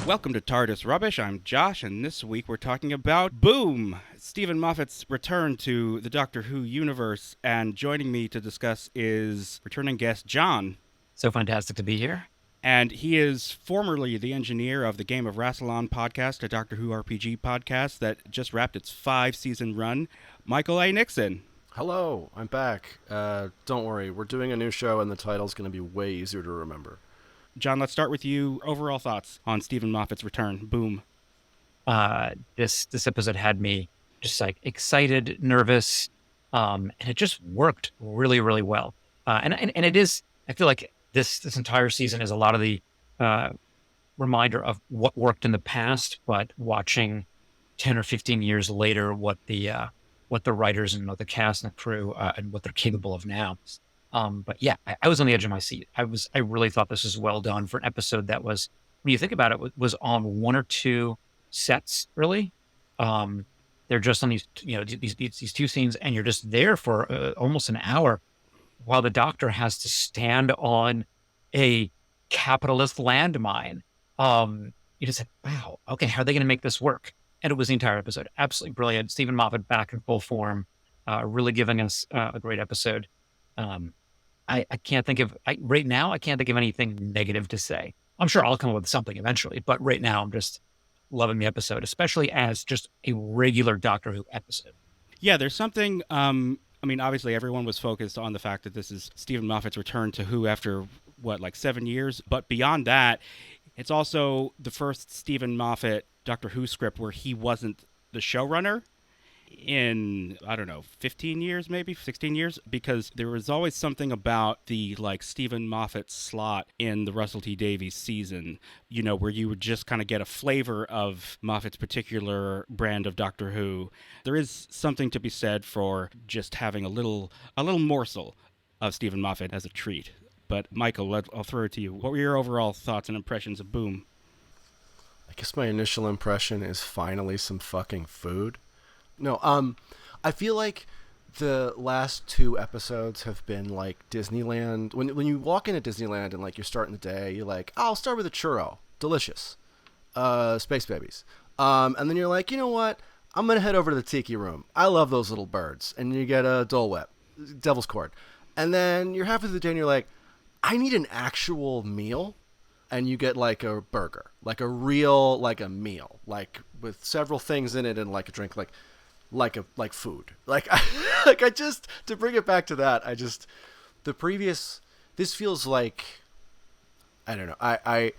Welcome to TARDIS Rubbish. I'm Josh, and this week we're talking about Boom! Stephen Moffat's return to the Doctor Who universe, and joining me to discuss is returning guest John. So fantastic to be here. And he is formerly the engineer of the Game of Rassilon podcast, a Doctor Who RPG podcast that just wrapped its 5-season run, Michael A. Nixon. Hello, I'm back. Don't worry, we're doing a new show and the title's going to be way easier to remember. John, let's start with you. Overall thoughts on Stephen Moffat's return. Boom. This episode had me just like excited, nervous, and it just worked really, really well. And it is. I feel like this entire season is a lot of the reminder of what worked in the past, but watching 10 or 15 years later what the writers and the cast and the crew and what they're capable of now. But yeah, I was on the edge of my seat. I really thought this was well done for an episode that was, when you think about it, was on one or two sets, really. They're just on these two scenes, and you're just there for almost an hour while the Doctor has to stand on a capitalist landmine. You just said, wow, okay, how are they going to make this work? And it was the entire episode. Absolutely brilliant. Steven Moffat back in full form, really giving us a great episode. I can't think of, right now, I can't think of anything negative to say. I'm sure I'll come up with something eventually, but right now I'm just loving the episode, especially as just a regular Doctor Who episode. Yeah, there's something, obviously everyone was focused on the fact that this is Stephen Moffat's return to Who after, 7 years? But beyond that, it's also the first Stephen Moffat Doctor Who script where he wasn't the showrunner in, 15 years, maybe 16 years, because there was always something about the Stephen Moffat slot in the Russell T Davies season, where you would just kind of get a flavor of Moffat's particular brand of Doctor Who. There is something to be said for just having a little morsel of Stephen Moffat as a treat. But Michael, I'll throw it to you. What were your overall thoughts and impressions of Boom? I guess my initial impression is finally some fucking food. No, I feel like the last two episodes have been like Disneyland. When you walk into Disneyland and you're starting the day, you're like, oh, I'll start with a churro, delicious, space babies, and then you're like, you know what? I'm gonna head over to the Tiki Room. I love those little birds, and you get a Dole Whip, Devil's Cord, and then you're halfway through the day and you're like, I need an actual meal. And you get a burger, a real a meal, with several things in it and a drink, like food. I just, to bring it back to that, this feels like, I don't know, I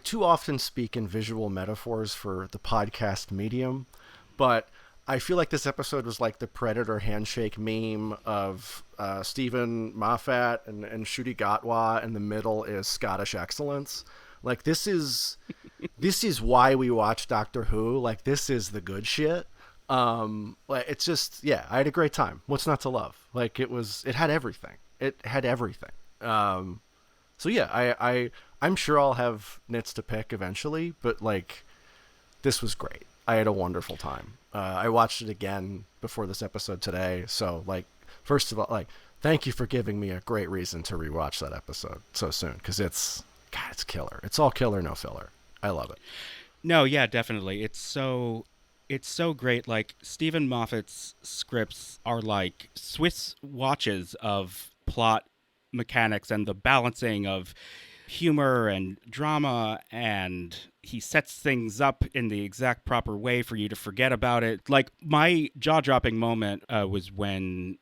too often speak in visual metaphors for the podcast medium, but I feel like this episode was like the Predator handshake meme of Steven Moffat and Ncuti Gatwa, and the middle is Scottish excellence. This is why we watch Doctor Who. This is the good shit. It's just, yeah, I had a great time. What's not to love? It had everything. It had everything. So yeah, I'm sure I'll have nits to pick eventually, but this was great. I had a wonderful time. I watched it again before this episode today. So first of all, thank you for giving me a great reason to rewatch that episode so soon. Cause it's killer. It's all killer, no filler. I love it. No, yeah, definitely. It's so great. Stephen Moffat's scripts are like Swiss watches of plot mechanics and the balancing of humor and drama, and he sets things up in the exact proper way for you to forget about it. My jaw-dropping moment was when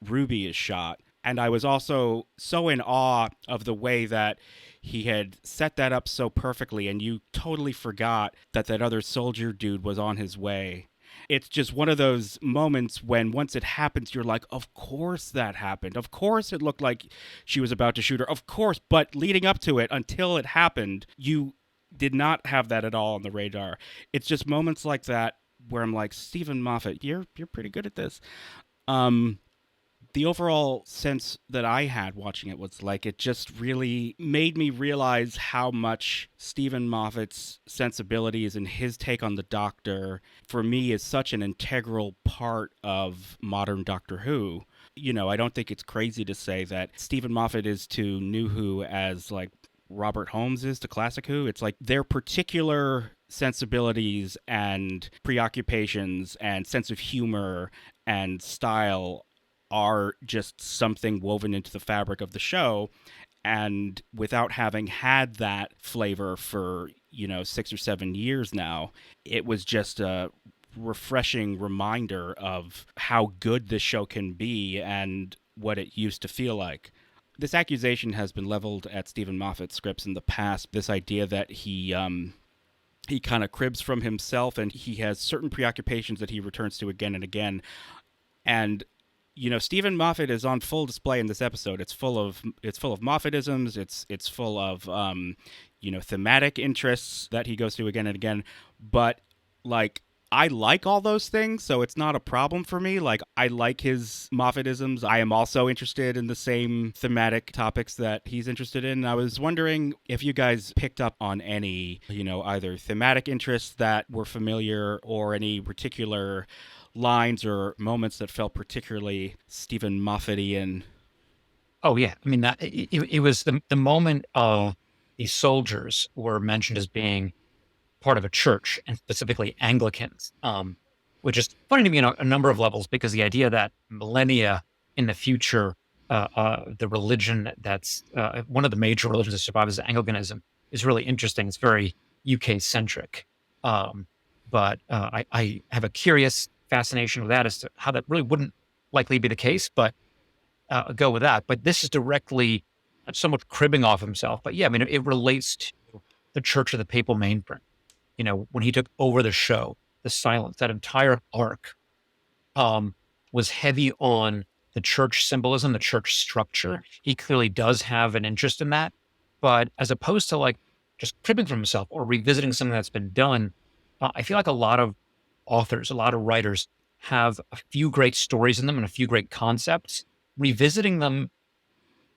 Ruby is shot, and I was also so in awe of the way that he had set that up so perfectly, and you totally forgot that other soldier dude was on his way. It's just one of those moments when once it happens, you're like, of course that happened. Of course it looked like she was about to shoot her. Of course. But leading up to it, until it happened, you did not have that at all on the radar. It's just moments like that where I'm like, Stephen Moffat, you're pretty good at this. The overall sense that I had watching it was it just really made me realize how much Steven Moffat's sensibilities and his take on the Doctor, for me, is such an integral part of modern Doctor Who. I don't think it's crazy to say that Steven Moffat is to New Who as Robert Holmes is to Classic Who. It's like their particular sensibilities and preoccupations and sense of humor and style are just something woven into the fabric of the show. And without having had that flavor for 6 or 7 years now, it was just a refreshing reminder of how good this show can be and what it used to feel like. This accusation has been leveled at Steven Moffat's scripts in the past. This idea that he kind of cribs from himself, and he has certain preoccupations that he returns to again and again. And Stephen Moffat is on full display in this episode. It's full of Moffat-isms. It's full of thematic interests that he goes to again and again. But like, I like all those things, so it's not a problem for me. Like, I like his Moffat-isms. I am also interested in the same thematic topics that he's interested in. I was wondering if you guys picked up on any, either thematic interests that were familiar or any particular lines or moments that felt particularly Stephen Moffatian. Oh yeah, I mean that it was the moment of the soldiers were mentioned as being part of a church, and specifically Anglicans, which is funny to me on a number of levels, because the idea that millennia in the future, the religion that's one of the major religions that survives is Anglicanism is really interesting. It's very UK centric, but I have a curious fascination with that as to how that really wouldn't likely be the case, but go with that. But this is directly somewhat cribbing off himself. But yeah, I mean, it relates to the Church of the Papal Mainframe. When he took over the show, the silence, that entire arc was heavy on the church symbolism, the church structure. He clearly does have an interest in that. But as opposed to like just cribbing from himself or revisiting something that's been done, I feel like a lot of authors, a lot of writers have a few great stories in them and a few great concepts. Revisiting them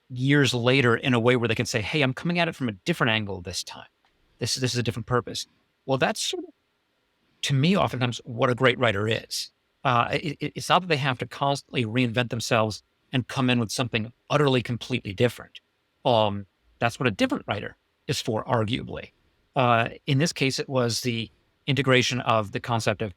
years later in a way where they can say, hey, I'm coming at it from a different angle this time. This is a different purpose. Well, that's sort of, to me, oftentimes what a great writer is. It's not that they have to constantly reinvent themselves and come in with something utterly, completely different. That's what a different writer is for, arguably. In this case, it was the integration of the concept of,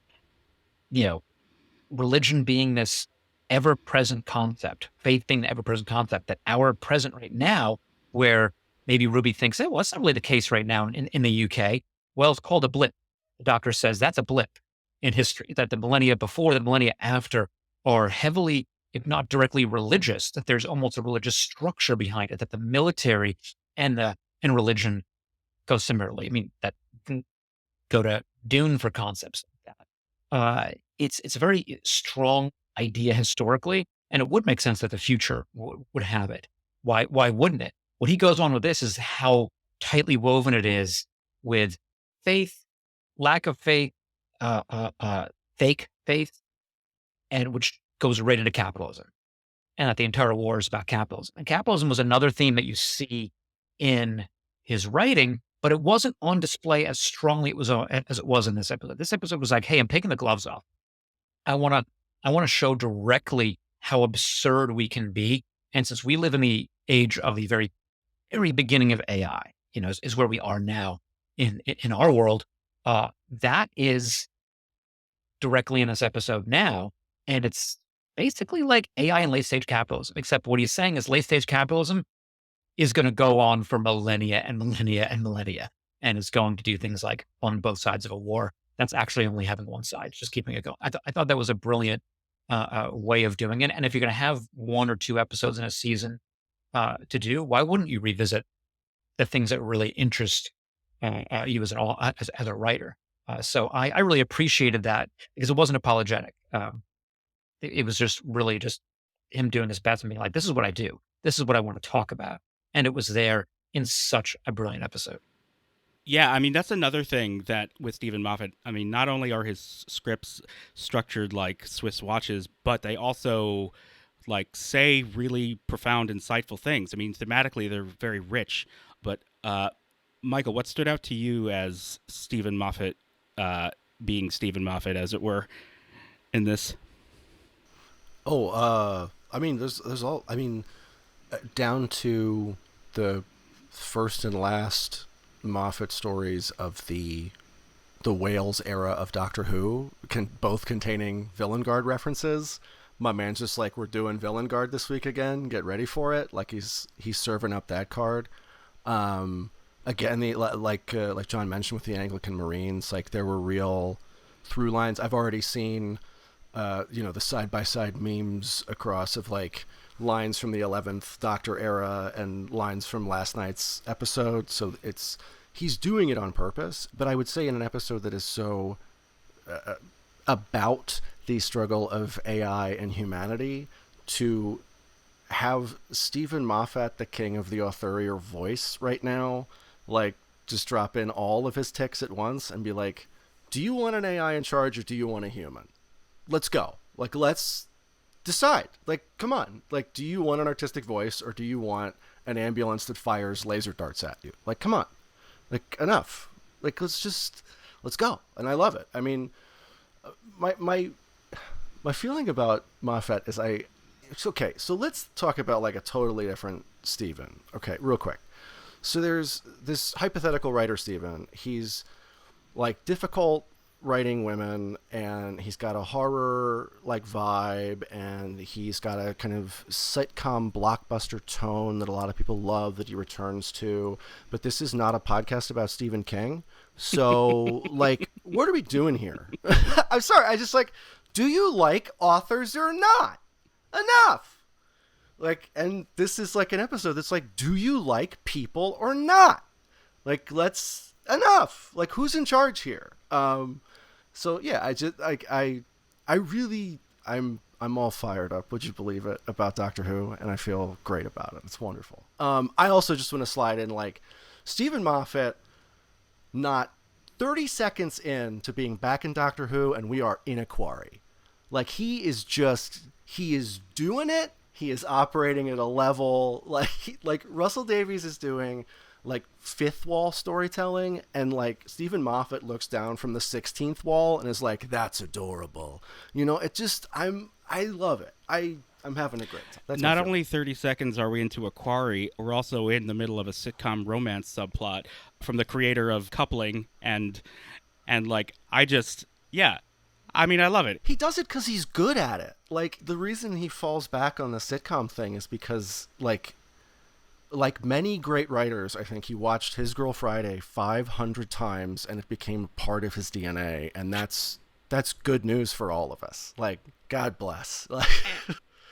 religion being this ever-present concept, faith being the ever-present concept, that our present right now, where maybe Ruby thinks, well, that's not really the case right now in the UK. Well, it's called a blip. The Doctor says that's a blip in history, that the millennia before, the millennia after are heavily, if not directly religious, that there's almost a religious structure behind it, that the military and religion go similarly. I mean, that can go to Dune for concepts like that. It's a very strong idea historically, and it would make sense that the future would have it. Why wouldn't it? What he goes on with this is how tightly woven it is with faith, lack of faith, fake faith, and which goes right into capitalism. And that the entire war is about capitalism. And capitalism was another theme that you see in his writing, but it wasn't on display as strongly as it was in this episode. This episode was like, hey, I'm taking the gloves off. I want to show directly how absurd we can be. And since we live in the age of the very, very beginning of AI, is where we are now in our world, that is directly in this episode now. And it's basically like AI and late stage capitalism, except what he's saying is late stage capitalism is going to go on for millennia and millennia and millennia. And it's going to do things like on both sides of a war. That's actually only having one side, just keeping it going. I thought that was a brilliant way of doing it. And if you're going to have 1 or 2 episodes in a season to do, why wouldn't you revisit the things that really interest you as a writer? So I really appreciated that, because it wasn't apologetic. It was just really just him doing his best and being like, this is what I do. This is what I want to talk about. And it was there in such a brilliant episode. Yeah, I mean, that's another thing that with Steven Moffat, I mean, not only are his scripts structured like Swiss watches, but they also like say really profound, insightful things. I mean, thematically, they're very rich. But Michael, what stood out to you as Steven Moffat being Steven Moffat, as it were, in this? I mean, there's all. I mean, down to the first and last Moffat stories of the Wales era of Doctor Who, both containing Villain Guard references. My man's just like, we're doing Villain Guard this week again. Get ready for it. Like he's serving up that card. Again, like John mentioned with the Anglican Marines, like there were real through lines. I've already seen, the side by side memes across of like lines from the 11th Doctor era and lines from last night's episode. So he's doing it on purpose. But I would say in an episode that is so about the struggle of AI and humanity, to have Steven Moffat, the king of the authorial voice right now, like just drop in all of his ticks at once and be like, do you want an AI in charge or do you want a human? Let's go. Like, let's decide. Like, come on. Like, do you want an artistic voice or do you want an ambulance that fires laser darts at you? Like, come on. Like, enough. Like, let's go. And I love it. I mean, my feeling about Moffat is it's okay. So let's talk about like a totally different Steven. Okay, real quick. So there's this hypothetical writer, Steven. He's like difficult writing women, and he's got a horror like vibe, and he's got a kind of sitcom blockbuster tone that a lot of people love that he returns to. But this is not a podcast about Stephen King. So like, what are we doing here? I'm sorry. I just like, do you like authors or not? Enough. Like, and this is like an episode that's like, do you like people or not? Like, enough. Like, who's in charge here? So yeah, I'm all fired up, would you believe it, about Doctor Who, and I feel great about it. It's wonderful. I also just want to slide in, like, Steven Moffat, not 30 seconds in to being back in Doctor Who, and we are in a quarry. Like, he is doing it. He is operating at a level like Russell Davies is doing like fifth wall storytelling, and like Steven Moffat looks down from the 16th wall and is like, that's adorable. You know, I love it. I'm having a great time. That's not only 30 seconds are we into a quarry, we're also in the middle of a sitcom romance subplot from the creator of Coupling, and like, I mean, I love it. He does it because he's good at it. Like, the reason he falls back on the sitcom thing is because, like many great writers, I think he watched His Girl Friday 500 times and it became part of his DNA. And that's good news for all of us. Like, God bless.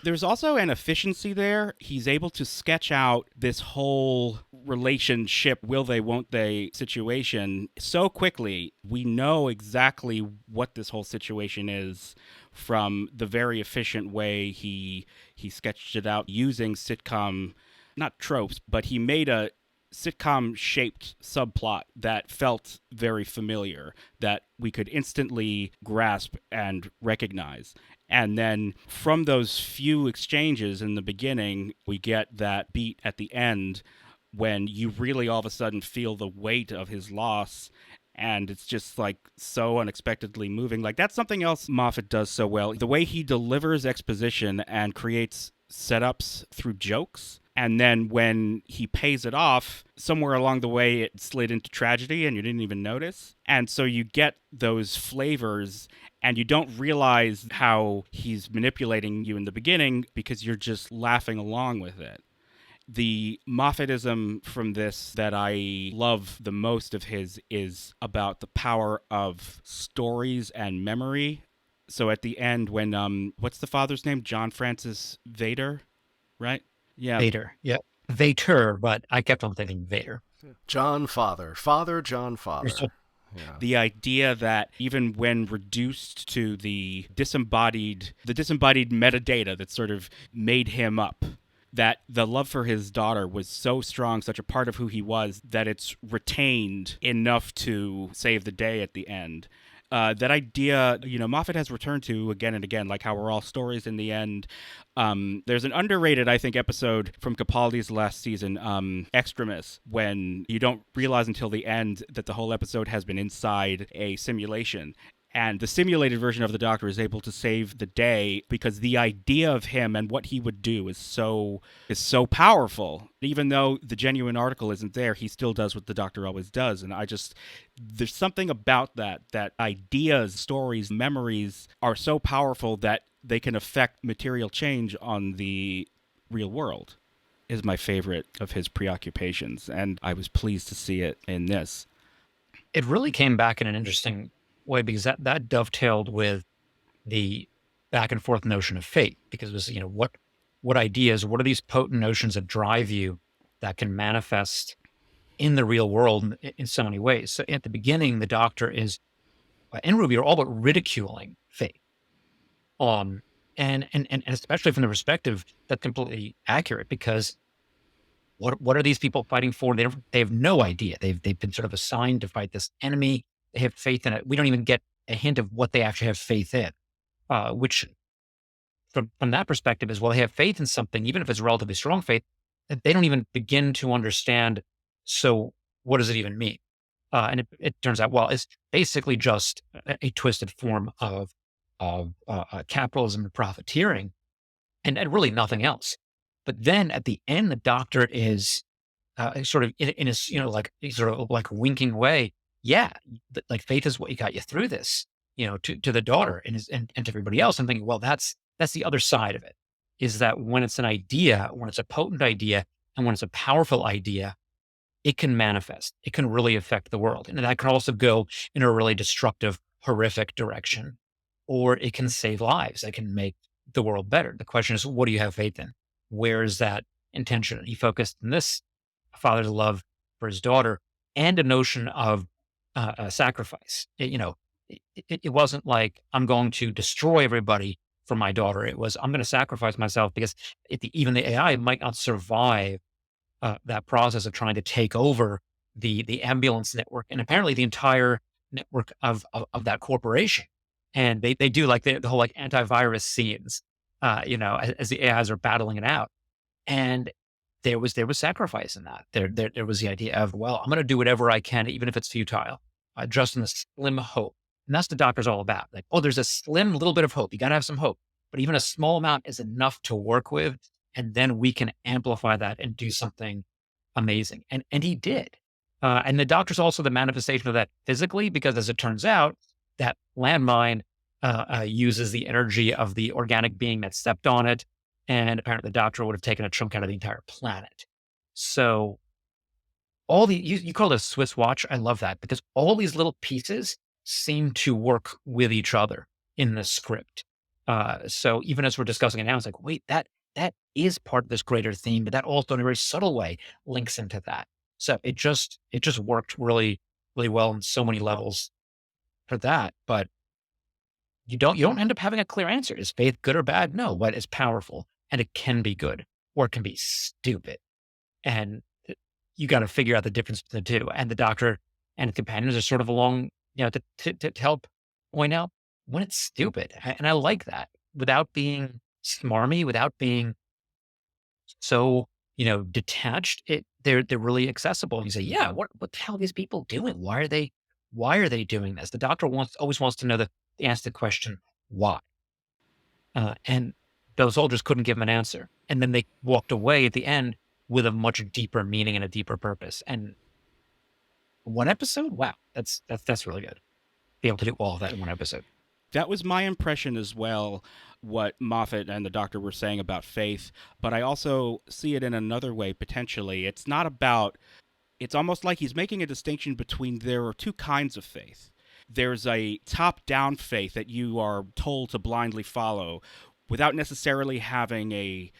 There's also an efficiency there. He's able to sketch out this whole relationship, will they, won't they situation so quickly. We know exactly what this whole situation is from the very efficient way he sketched it out using sitcom, not tropes, but he made a sitcom-shaped subplot that felt very familiar, that we could instantly grasp and recognize. And then from those few exchanges in the beginning, we get that beat at the end when you really all of a sudden feel the weight of his loss. And it's just like so unexpectedly moving. Like, that's something else Moffat does so well. The way he delivers exposition and creates setups through jokes. And then when he pays it off, somewhere along the way, it slid into tragedy and you didn't even notice. And so you get those flavors and you don't realize how he's manipulating you in the beginning because you're just laughing along with it. The Moffat-ism from this that I love the most of his is about the power of stories and memory. So at the end when, what's the father's name? John Francis Vader, right? Yeah. Vader. Yeah. Vader, but I kept on thinking Vader. John Father. Father John Father. Yeah. The idea that even when reduced to the disembodied metadata that sort of made him up, that the love for his daughter was so strong, such a part of who he was, that it's retained enough to save the day at the end. That idea, Moffat has returned to again and again, like how we're all stories in the end. There's an underrated, I think, episode from Capaldi's last season, Extremis, when you don't realize until the end that the whole episode has been inside a simulation. And the simulated version of the Doctor is able to save the day because the idea of him and what he would do is so powerful. Even though the genuine article isn't there, he still does what the Doctor always does. And there's something about that ideas, stories, memories are so powerful that they can affect material change on the real world. Is my favorite of his preoccupations, and I was pleased to see it in this. It really came back in an interesting way because that dovetailed with the back and forth notion of fate, because it was, what ideas, what are these potent notions that drive you that can manifest in the real world in so many ways. So at the beginning, the Doctor and Ruby are all but ridiculing fate. And especially from the perspective that's completely accurate, because what are these people fighting for? They have no idea. They've been sort of assigned to fight this enemy. They have faith in it. We don't even get a hint of what they actually have faith in, which from that perspective is, well, they have faith in something, even if it's relatively strong faith, that they don't even begin to understand. So what does it even mean? And it turns out, well, it's basically just a twisted form of capitalism and profiteering, and really nothing else. But then at the end, the Doctor is sort of in his, like he's sort of like winking way. Yeah, like faith is what got you through this, to the daughter and to everybody else. I'm thinking, well, that's the other side of it, is that when it's an idea, when it's a potent idea, and when it's a powerful idea, it can manifest. It can really affect the world, and that can also go in a really destructive, horrific direction, or it can save lives. It can make the world better. The question is, what do you have faith in? Where is that intention? He focused in this father's love for his daughter and a notion of sacrifice. It wasn't like, I'm going to destroy everybody for my daughter. It was, I'm going to sacrifice myself because even the AI might not survive that process of trying to take over the ambulance network and apparently the entire network of that corporation. And they do like the whole like antivirus scenes, as the AIs are battling it out. And there was sacrifice in that. There was the idea of, well, I'm going to do whatever I can, even if it's futile, just in the slim hope. And that's what the Doctor's all about. Like, oh, there's a slim little bit of hope. You got to have some hope, but even a small amount is enough to work with, and then we can amplify that and do something amazing. And he did. And the Doctor's also the manifestation of that physically, because as it turns out, that landmine uses the energy of the organic being that stepped on it. And apparently the Doctor would have taken a chunk out of the entire planet. So you call it a Swiss watch. I love that, because all these little pieces seem to work with each other in the script. So even as we're discussing it now, it's like, wait, that is part of this greater theme, but that also in a very subtle way links into that. So it just worked really, really well on so many levels for that. But you don't end up having a clear answer. Is faith good or bad? No, but it's powerful, and it can be good or it can be stupid. And you got to figure out the difference between the two. And the Doctor and the companions are sort of along, to help point out when it's stupid. And I like that, without being smarmy, without being so, detached. They're really accessible. And you say, yeah, what the hell are these people doing? Why are they doing this? The Doctor always wants to know the answer to the question, why? And those soldiers couldn't give him an answer. And then they walked away at the end with a much deeper meaning and a deeper purpose. And one episode, wow, that's really good. Be able to do all of that in one episode. That was my impression as well, what Moffat and the Doctor were saying about faith. But I also see it in another way, potentially. It's almost like he's making a distinction between, there are two kinds of faith. There's a top-down faith that you are told to blindly follow without necessarily having a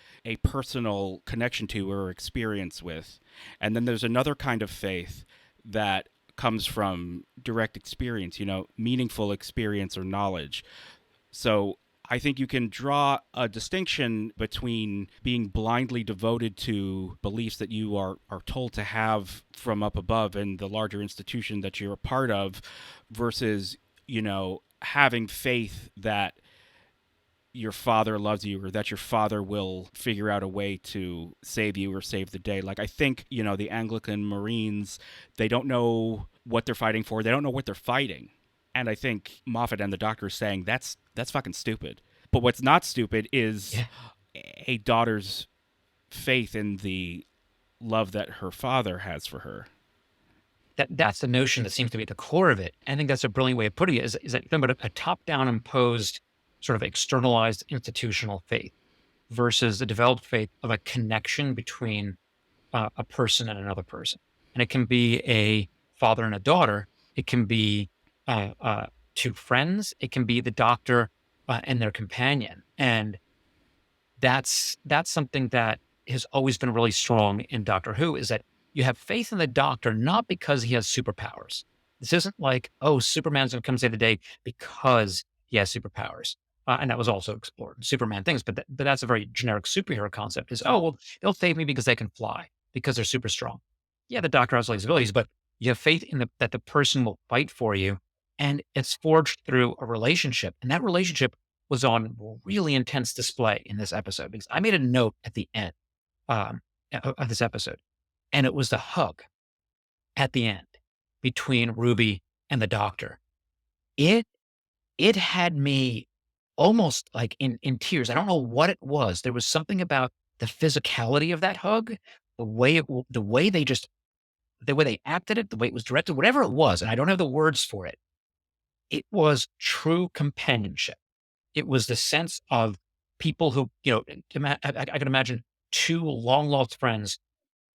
personal connection to or experience with. And then there's another kind of faith that comes from direct experience, meaningful experience or knowledge. So I think you can draw a distinction between being blindly devoted to beliefs that you are told to have from up above in the larger institution that you're a part of, versus, having faith that your father loves you, or that your father will figure out a way to save you or save the day. Like, I think, the Anglican Marines, they don't know what they're fighting for. They don't know what they're fighting. And I think Moffat and the Doctor are saying that's fucking stupid. But what's not stupid is Yeah. a daughter's faith in the love that her father has for her. That's the notion that seems to be at the core of it. I think that's a brilliant way of putting it, is that you're talking about a top-down imposed, sort of externalized institutional faith versus the developed faith of a connection between a person and another person. And it can be a father and a daughter. It can be two friends. It can be the doctor and their companion. And that's something that has always been really strong in Doctor Who, is that you have faith in the Doctor not because he has superpowers. This isn't like, oh, Superman's going to come save the day because he has superpowers. And that was also explored in Superman things, but that's a very generic superhero concept. Is, oh, well, they'll save me because they can fly, because they're super strong. Yeah, the Doctor has all these abilities, but you have faith in that the person will fight for you, and it's forged through a relationship, and that relationship was on really intense display in this episode, because I made a note at the end of this episode, and it was the hug at the end between Ruby and the Doctor. It had me almost like in tears. I don't know what it was. There was something about the physicality of that hug, the way they acted it, the way it was directed, whatever it was, and I don't have the words for it. It was true companionship. It was the sense of people who, I can imagine two long lost friends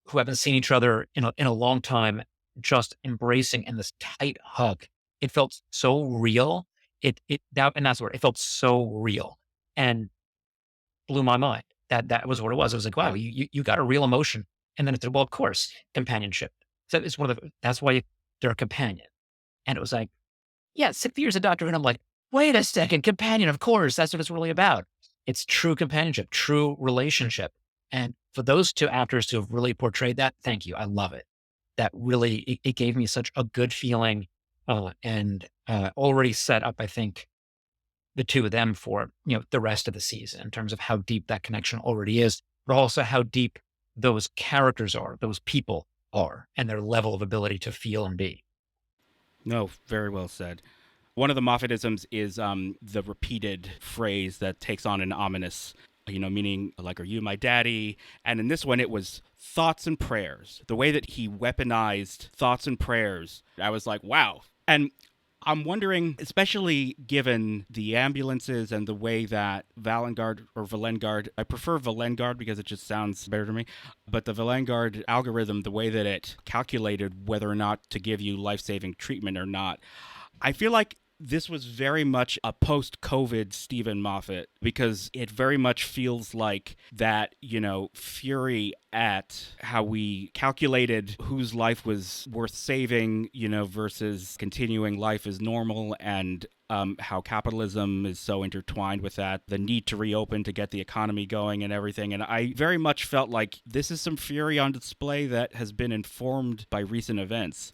who haven't seen each other in a long time, just embracing in this tight hug. It felt so real. And that's what it felt, so real, and blew my mind. That was what it was. It was like, wow, you got a real emotion. And then it said, well, of course, companionship. So it's that's why they're a companion. And it was like, yeah, 6 years of Doctor Who, and I'm like, wait a second, companion, of course, that's what it's really about. It's true companionship, true relationship. And for those two actors to have really portrayed that, thank you. I love it. That really, it gave me such a good feeling, and already set up, I think, the two of them for, the rest of the season, in terms of how deep that connection already is, but also how deep those characters are, those people are, and their level of ability to feel and be. No, very well said. One of the Moffat-isms is the repeated phrase that takes on an ominous, meaning like, are you my daddy? And in this one, it was thoughts and prayers. The way that he weaponized thoughts and prayers, I was like, wow. And I'm wondering, especially given the ambulances and the way that Valengard, I prefer Valengard because it just sounds better to me, but the Valengard algorithm, the way that it calculated whether or not to give you life-saving treatment or not, I feel like this was very much a post-COVID Steven Moffat, because it very much feels like that, fury at how we calculated whose life was worth saving, versus continuing life as normal, and how capitalism is so intertwined with that, the need to reopen to get the economy going and everything. And I very much felt like this is some fury on display that has been informed by recent events.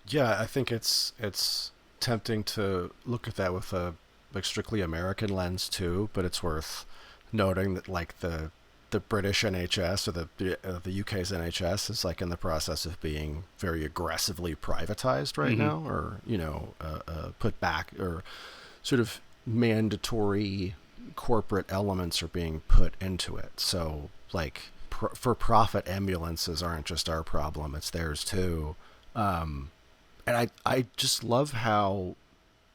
Yeah, I think it's tempting to look at that with a strictly American lens too, but it's worth noting that like the British NHS, or the UK's NHS, is like in the process of being very aggressively privatized right now, or put back, or sort of mandatory corporate elements are being put into it. So like for profit ambulances aren't just our problem, it's theirs too. And I just love how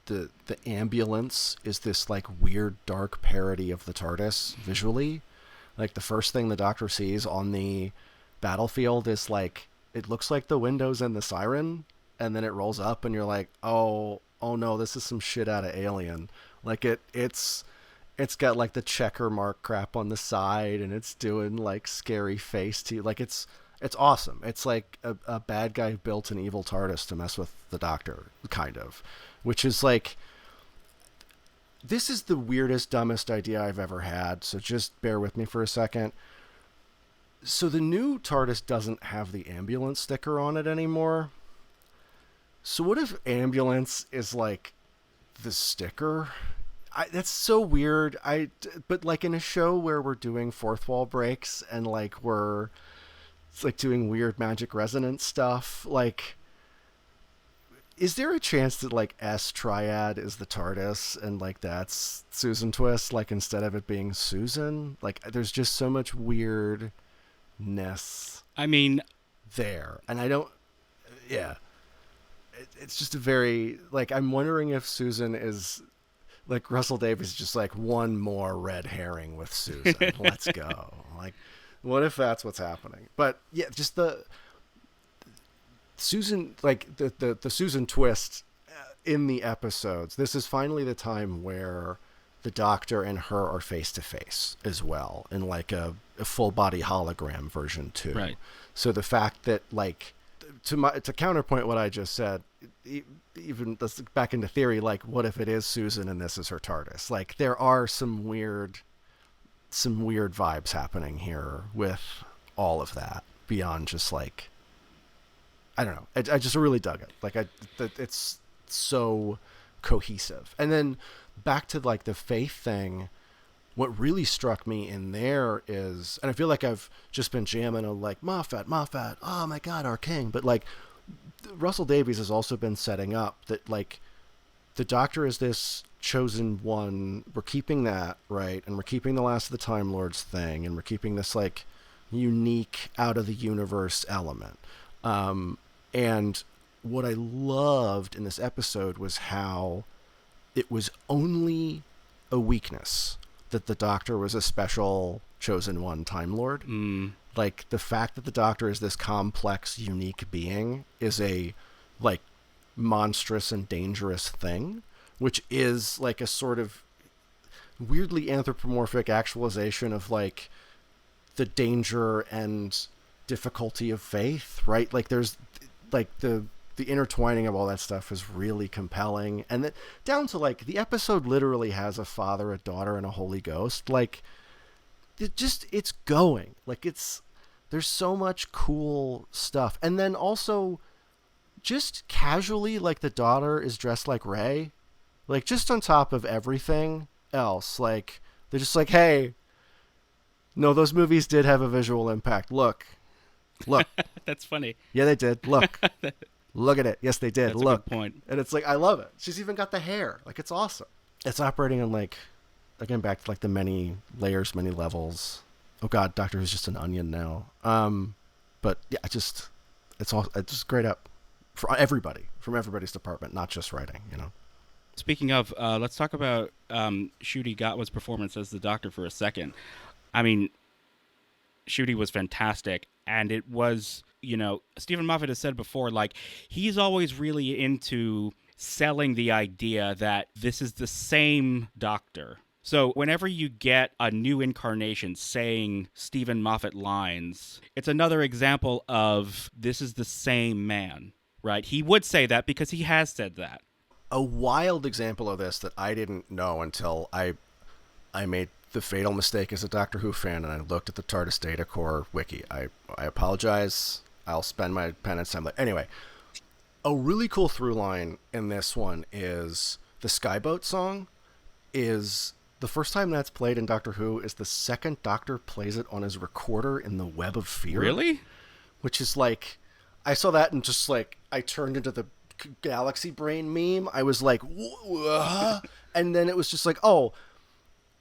the ambulance is this like weird dark parody of the TARDIS visually. Like the first thing the Doctor sees on the battlefield is like, it looks like the windows and the siren, and then it rolls up and you're like, oh no, this is some shit out of Alien. Like it's got like the checker mark crap on the side, and it's doing like scary face to you. Like it's awesome. It's like a bad guy built an evil TARDIS to mess with the Doctor, kind of. Which is like, this is the weirdest, dumbest idea I've ever had, so just bear with me for a second. So the new TARDIS doesn't have the ambulance sticker on it anymore. So what if ambulance is like the sticker? That's so weird. But like in a show where we're doing fourth wall breaks and like it's like doing weird magic resonance stuff, like is there a chance that like S Triad is the TARDIS and like that's Susan Twist, like instead of it being Susan? Like there's just so much weirdness I mean, there. And I don't, yeah. It's just a very, like, I'm wondering if Susan is, like, Russell Davies is just like one more red herring with Susan. Let's go. Like, what if that's what's happening? But yeah, just the Susan, like the Susan twist in the episodes. This is finally the time where the Doctor and her are face to face as well, in like a full body hologram version too. right. So the fact that like to counterpoint what I just said, even let's look back into theory. Like, what if it is Susan and this is her TARDIS? Like, there are some weird vibes happening here with all of that beyond just like, I don't know. I just really dug it. Like it's so cohesive. And then back to like the faith thing. What really struck me in there is, and I feel like I've just been jamming on like Moffat, oh my God, our king. But like Russell Davies has also been setting up that like the Doctor is this chosen one. We're keeping that, right? And we're keeping the Last of the Time Lords thing, and we're keeping this like unique out of the universe element. And what I loved in this episode was how it was only a weakness that the Doctor was a special chosen one Time Lord. Like the fact that the Doctor is this complex, unique being is a like monstrous and dangerous thing, which is like a sort of weirdly anthropomorphic actualization of like the danger and difficulty of faith, right? Like there's like the intertwining of all that stuff is really compelling. And that down to like the episode literally has a father, a daughter, and a Holy Ghost. Like it's going. Like there's so much cool stuff. And then also just casually, like the daughter is dressed like Rey, like just on top of everything else. Like they're just like, hey, no, those movies did have a visual impact. Look. That's funny. Yeah, they did. Look at it. Yes, they did. That's Look. a good point. And it's like, I love it. She's even got the hair. Like, it's awesome. It's operating on like, again, back to like the many layers, many levels. Oh God, Doctor Who's just an onion now. But yeah, it's just great up for everybody, from everybody's department, not just writing, you know? Speaking of, let's talk about Ncuti Gatwa's performance as the Doctor for a second. I mean, Ncuti was fantastic, and it was, you know, Steven Moffat has said before, like, he's always really into selling the idea that this is the same Doctor. So whenever you get a new incarnation saying Steven Moffat lines, it's another example of this is the same man, right? He would say that because he has said that. A wild example of this that I didn't know until I made the fatal mistake as a Doctor Who fan, and I looked at the TARDIS Data Core wiki. I apologize. I'll spend my penance time. Anyway, a really cool through line in this one is the Skyboat song is the first time that's played in Doctor Who is the second Doctor plays it on his recorder in the Web of Fear. Really? Which is like, I saw that and just like, I turned into the Galaxy Brain meme. I was like, and then it was just like, oh,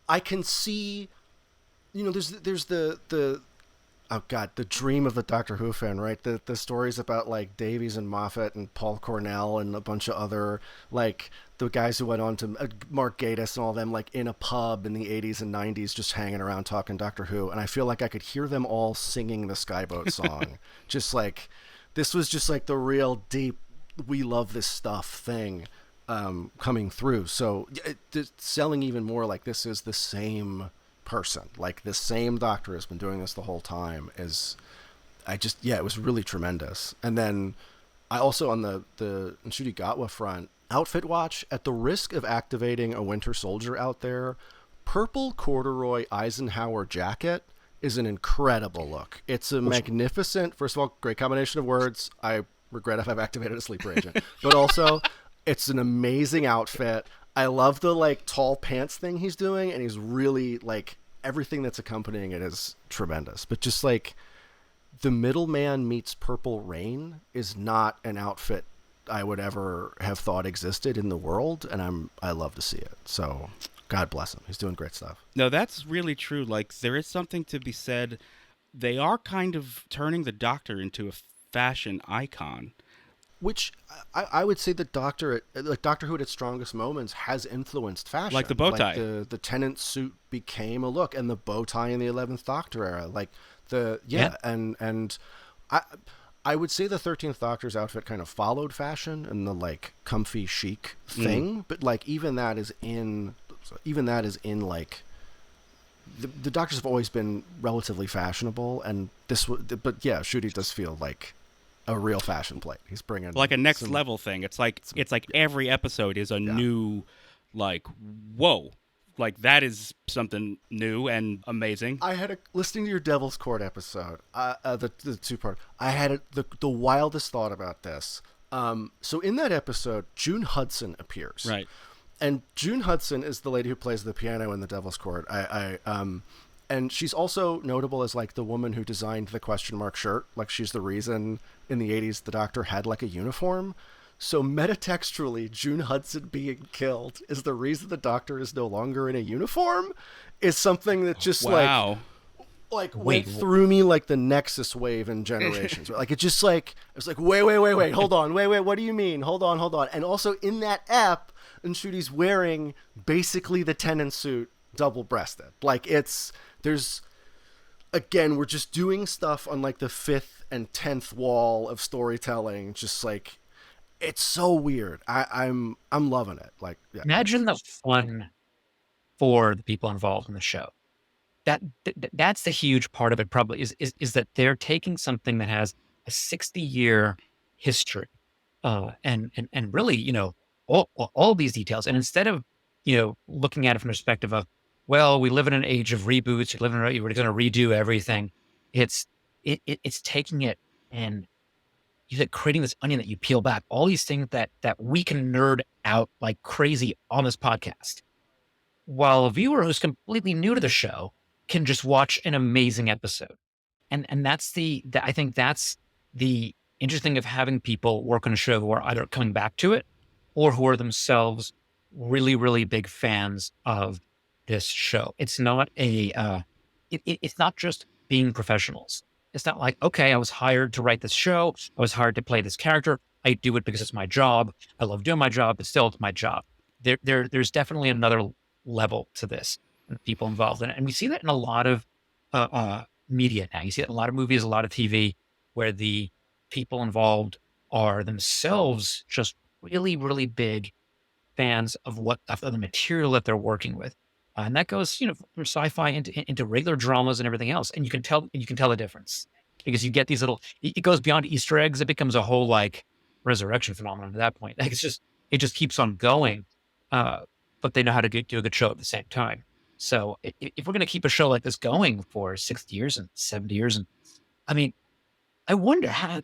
I can see, you know, there's the oh God, the dream of the Doctor Who fan, right? The stories about like Davies and Moffat and Paul Cornell and a bunch of other, like the guys who went on to Mark Gatiss and all them, like in a pub in the 80s and 90s, just hanging around talking Doctor Who. And I feel like I could hear them all singing the Skyboat song. Just like, this was just like the real deep, we love this stuff thing coming through. So selling even more like this is the same person, like the same Doctor has been doing this the whole time is, it was really tremendous. And then I also on the Ncuti Gatwa front, outfit watch, at the risk of activating a Winter Soldier out there, purple corduroy Eisenhower jacket is an incredible look. It's a magnificent, first of all, great combination of words. I regret if I've activated a sleeper agent, but also it's an amazing outfit. I love the like tall pants thing he's doing, and he's really like everything that's accompanying it is tremendous. But just like the Middleman meets Purple Rain is not an outfit I would ever have thought existed in the world, and I love to see it. So God bless him. He's doing great stuff. No, that's really true. Like, there is something to be said. They are kind of turning the Doctor into a fashion icon. Which I would say that Doctor Who at its strongest moments has influenced fashion. Like the bow tie. Like the Tennant suit became a look, and the bow tie in the 11th Doctor era. Like and I would say the 13th Doctor's outfit kind of followed fashion and the like comfy chic thing, but like even that is in like the Doctors have always been relatively fashionable, and but yeah, Ncuti does feel like a real fashion plate. He's bringing like a next level thing. It's like every episode is a new, like, whoa, like that is something new and amazing. I had listening to your Devil's Court episode, the two-part. I had the wildest thought about this. So in that episode, June Hudson appears, right? And June Hudson is the lady who plays the piano in the Devil's Court. And she's also notable as like the woman who designed the question mark shirt. Like she's the reason in the 80s the Doctor had like a uniform. So metatextually, June Hudson being killed is the reason the Doctor is no longer in a uniform. Is something that just went through me like the Nexus wave in Generations. Like it just like it's like wait, hold on, wait, what do you mean? Hold on. And also in that ep, Ncuti's wearing basically the Tennant suit double-breasted. Like we're just doing stuff on like the 5th and 10th wall of storytelling. Just like, it's so weird. I'm loving it. Like, yeah. Imagine the fun for the people involved in the show. That's the huge part of it. Probably is that they're taking something that has a 60-year history, and really, all these details, and instead of looking at it from the perspective of, well, we live in an age of reboots. We're going to redo everything. It's taking it and creating this onion that you peel back. All these things that we can nerd out like crazy on this podcast, while a viewer who's completely new to the show can just watch an amazing episode. And that's I think that's the interesting of having people work on a show who are either coming back to it or who are themselves really, really big fans of this show. It's not it's not just being professionals. It's not like, okay, I was hired to write this show. I was hired to play this character. I do it because it's my job. I love doing my job, but still it's my job. There's definitely another level to this and people involved in it. And we see that in a lot of media now. You see it in a lot of movies, a lot of TV, where the people involved are themselves just really, really big fans of the material that they're working with. And that goes, from sci-fi into regular dramas and everything else. And you can tell the difference because you get these it goes beyond Easter eggs. It becomes a whole like resurrection phenomenon at that point. Like it just keeps on going. But they know how to do a good show at the same time. So if we're going to keep a show like this going for 60 years and 70 years, and I mean, I wonder how,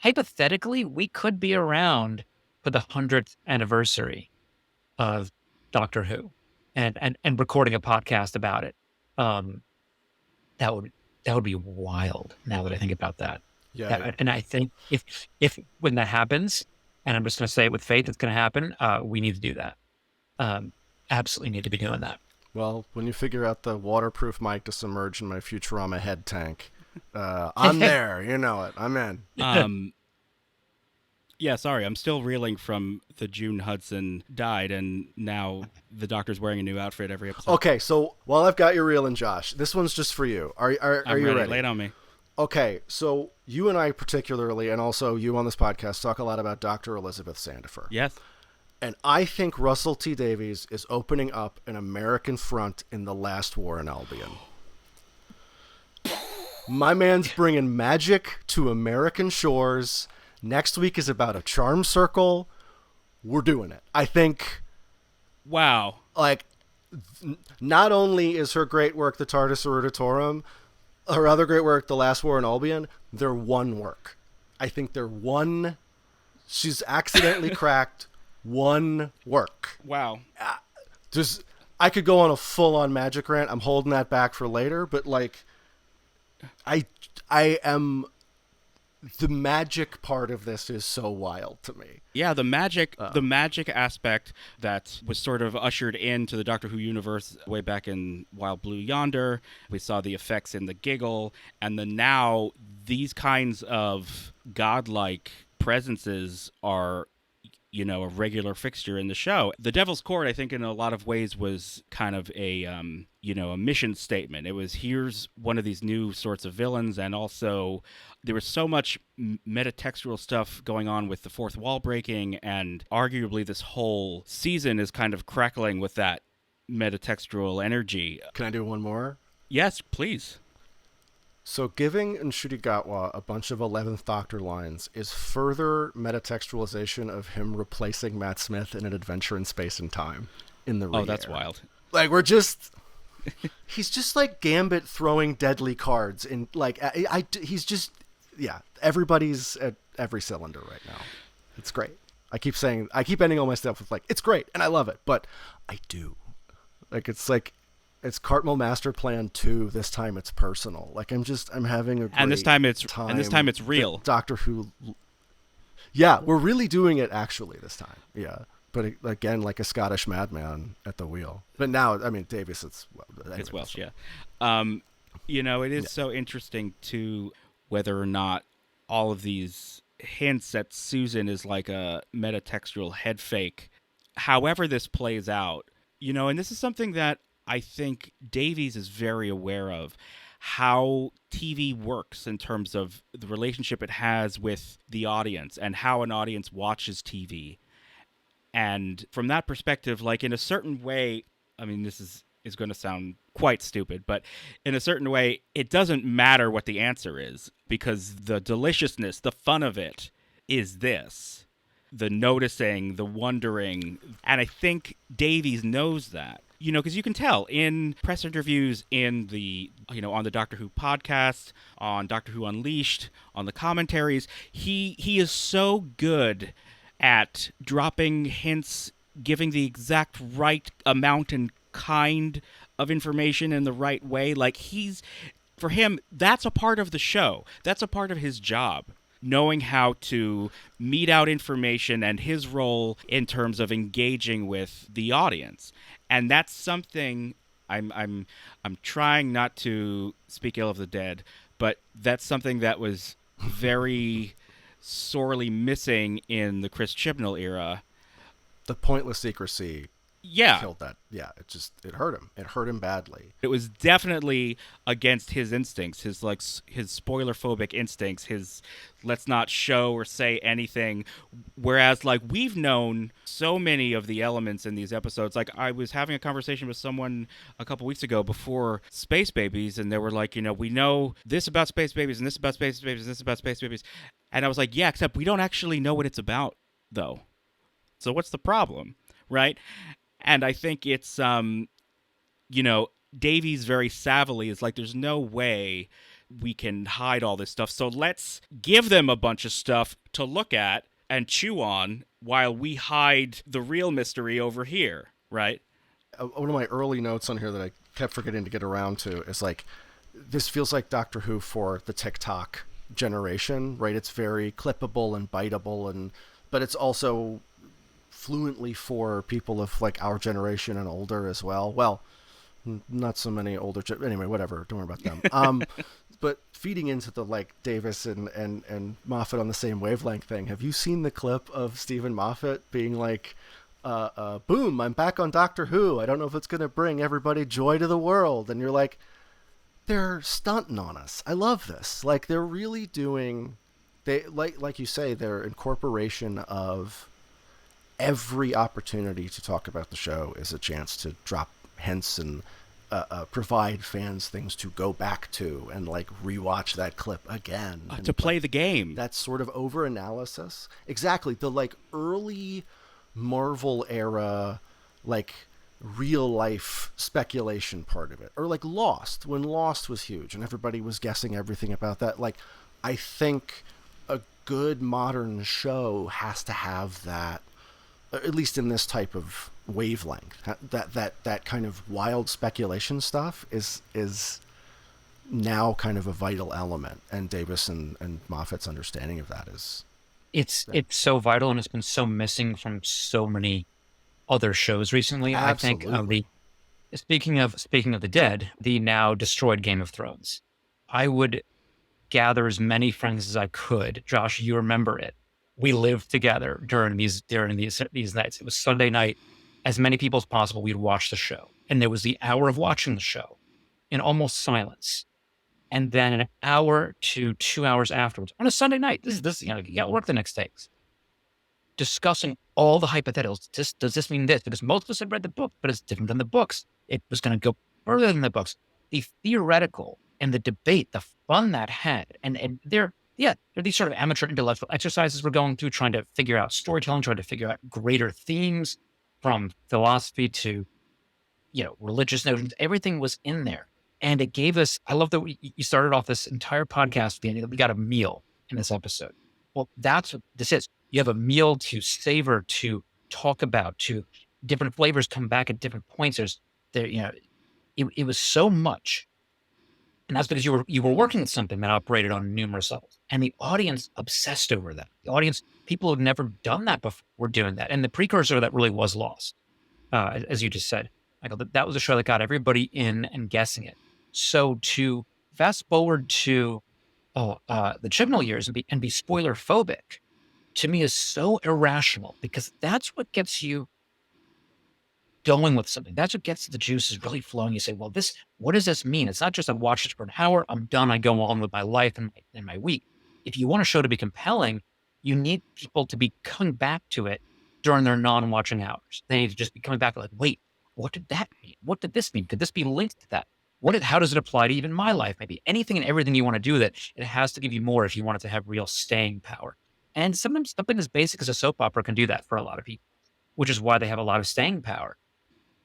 hypothetically, we could be around for the 100th anniversary of Doctor Who. And recording a podcast about it. That would be wild now that I think about that. Yeah. And I think if when that happens, and I'm just going to say it with faith, it's going to happen, we need to do that. Absolutely need to be doing that. Well, when you figure out the waterproof mic to submerge in my Futurama head tank, I'm there. You know it. I'm in. Yeah, sorry, I'm still reeling from the June Hudson died, and now the Doctor's wearing a new outfit every episode. Okay, so while I've got you reeling, Josh, this one's just for you. Are you ready? Lay it on me. Okay, so you and I particularly, and also you on this podcast, talk a lot about Dr. Elizabeth Sandifer. Yes. And I think Russell T. Davies is opening up an American front in The Last War in Albion. My man's bringing magic to American shores. Next week is about a charm circle. We're doing it. I think. Wow. Like, not only is her great work, The TARDIS Rubbish, her other great work, The Last War in Albion, they're one work. I think they're one. She's accidentally cracked one work. Wow. I could go on a full-on magic rant. I'm holding that back for later, but like, I am the magic part of this is so wild to me. Yeah, the magic aspect that was sort of ushered into the Doctor Who universe way back in Wild Blue Yonder. We saw the effects in the giggle, and then now these kinds of godlike presences are, a regular fixture in the show. The Devil's Court, I think, in a lot of ways was kind of a mission statement. It was, here's one of these new sorts of villains, and also there was so much metatextual stuff going on with the fourth wall breaking, and arguably this whole season is kind of crackling with that metatextual energy. Can I do one more? Yes, please. So giving Nshutigatwa a bunch of 11th Doctor lines is further metatextualization of him replacing Matt Smith in An Adventure in Space and Time in the Oh, that's wild. Like, he's just like Gambit throwing deadly cards in, like, he's just, everybody's at every cylinder right now. It's great. I keep ending all my stuff with like, it's great and I love it, but I do. It's Cartmel Master Plan 2. This time it's personal. Like, I'm having a great And this time it's real. Doctor Who. Yeah, we're really doing it actually this time. Yeah, but again, like a Scottish madman at the wheel. But now, I mean, Davies, it's Welsh. Yeah, it is so interesting too whether or not all of these hints that Susan is like a metatextual head fake. However, this plays out, and this is something that I think Davies is very aware of, how TV works in terms of the relationship it has with the audience and how an audience watches TV. And from that perspective, like, in a certain way, I mean, this is going to sound quite stupid, but in a certain way, it doesn't matter what the answer is, because the deliciousness, the fun of it is this. The noticing, the wondering. And I think Davies knows that. Because you can tell in press interviews, in the, on the Doctor Who podcast, on Doctor Who Unleashed, on the commentaries, he is so good at dropping hints, giving the exact right amount and kind of information in the right way. Like, for him, that's a part of the show. That's a part of his job. Knowing how to mete out information and his role in terms of engaging with the audience. And that's something I'm trying not to speak ill of the dead, but that's something that was very sorely missing in the Chris Chibnall era. The pointless secrecy killed that. Yeah, it hurt him. It hurt him badly. It was definitely against his instincts, his spoiler phobic instincts, his let's not show or say anything. Whereas, like, we've known so many of the elements in these episodes. Like, I was having a conversation with someone a couple weeks ago before Space Babies, and they were like, we know this about Space Babies and this about Space Babies and this about Space Babies. And I was like, yeah, except we don't actually know what it's about, though. So what's the problem, right? And I think it's, Davies very savvily is like, there's no way we can hide all this stuff. So let's give them a bunch of stuff to look at and chew on while we hide the real mystery over here, right? One of my early notes on here that I kept forgetting to get around to is like, this feels like Doctor Who for the TikTok generation, right? It's very clippable and biteable, but it's also fluently for people of like our generation and older as well. Well, not so many older. Anyway, whatever. Don't worry about them. But feeding into the like Davis and Moffat on the same wavelength thing. Have you seen the clip of Steven Moffat being like, boom, I'm back on Doctor Who. I don't know if it's going to bring everybody joy to the world. And you're like, they're stunting on us. I love this. Like, they're really doing, like you say, their incorporation of every opportunity to talk about the show is a chance to drop hints and provide fans things to go back to and like rewatch that clip again. To play the game. That sort of over-analysis. Exactly. The like early Marvel era, like real life speculation part of it. Or like Lost, when Lost was huge and everybody was guessing everything about that. Like, I think a good modern show has to have that, at least in this type of wavelength. That kind of wild speculation stuff is now kind of a vital element, and Davis and Moffat's understanding of that is It's so vital, and it's been so missing from so many other shows recently. I think of absolutely. the speaking of the dead, the now destroyed Game of Thrones. I would gather as many friends as I could. Josh, you remember it. We lived together during these nights. It was Sunday night. As many people as possible, we'd watch the show. And there was the hour of watching the show in almost silence. And then an hour to 2 hours afterwards on a Sunday night. This, you got work the next day. Discussing all the hypotheticals. Does this mean this? Because most of us have read the book, but it's different than the books. It was going to go further than the books. The theoretical and the debate, the fun that had, and they're these sort of amateur intellectual exercises we're going through, trying to figure out storytelling, trying to figure out greater themes from philosophy to religious notions. Everything was in there, and it gave us. I love that you started off this entire podcast with the idea that we got a meal in this episode. Well, that's what this is. You have a meal to savor, to talk about, to different flavors come back at different points. It was so much. And that's because you were working with something that operated on numerous levels. And the audience obsessed over that. The audience, people who'd never done that before were doing that. And the precursor of that really was Lost, as you just said, Michael. That was a show that got everybody in and guessing it. So to fast forward to the Chibnall years and be spoiler phobic, to me is so irrational, because that's what gets you going with something. That's what gets the juices really flowing. You say, well, what does this mean? It's not just I watch this for an hour, I'm done, I go on with my life and my week. If you want a show to be compelling, you need people to be coming back to it during their non-watching hours. They need to just be coming back like, wait, what did that mean? What did this mean? Could this be linked to that? How does it apply to even my life? Maybe anything and everything you want to do with it has to give you more if you want it to have real staying power. And sometimes something as basic as a soap opera can do that for a lot of people, which is why they have a lot of staying power.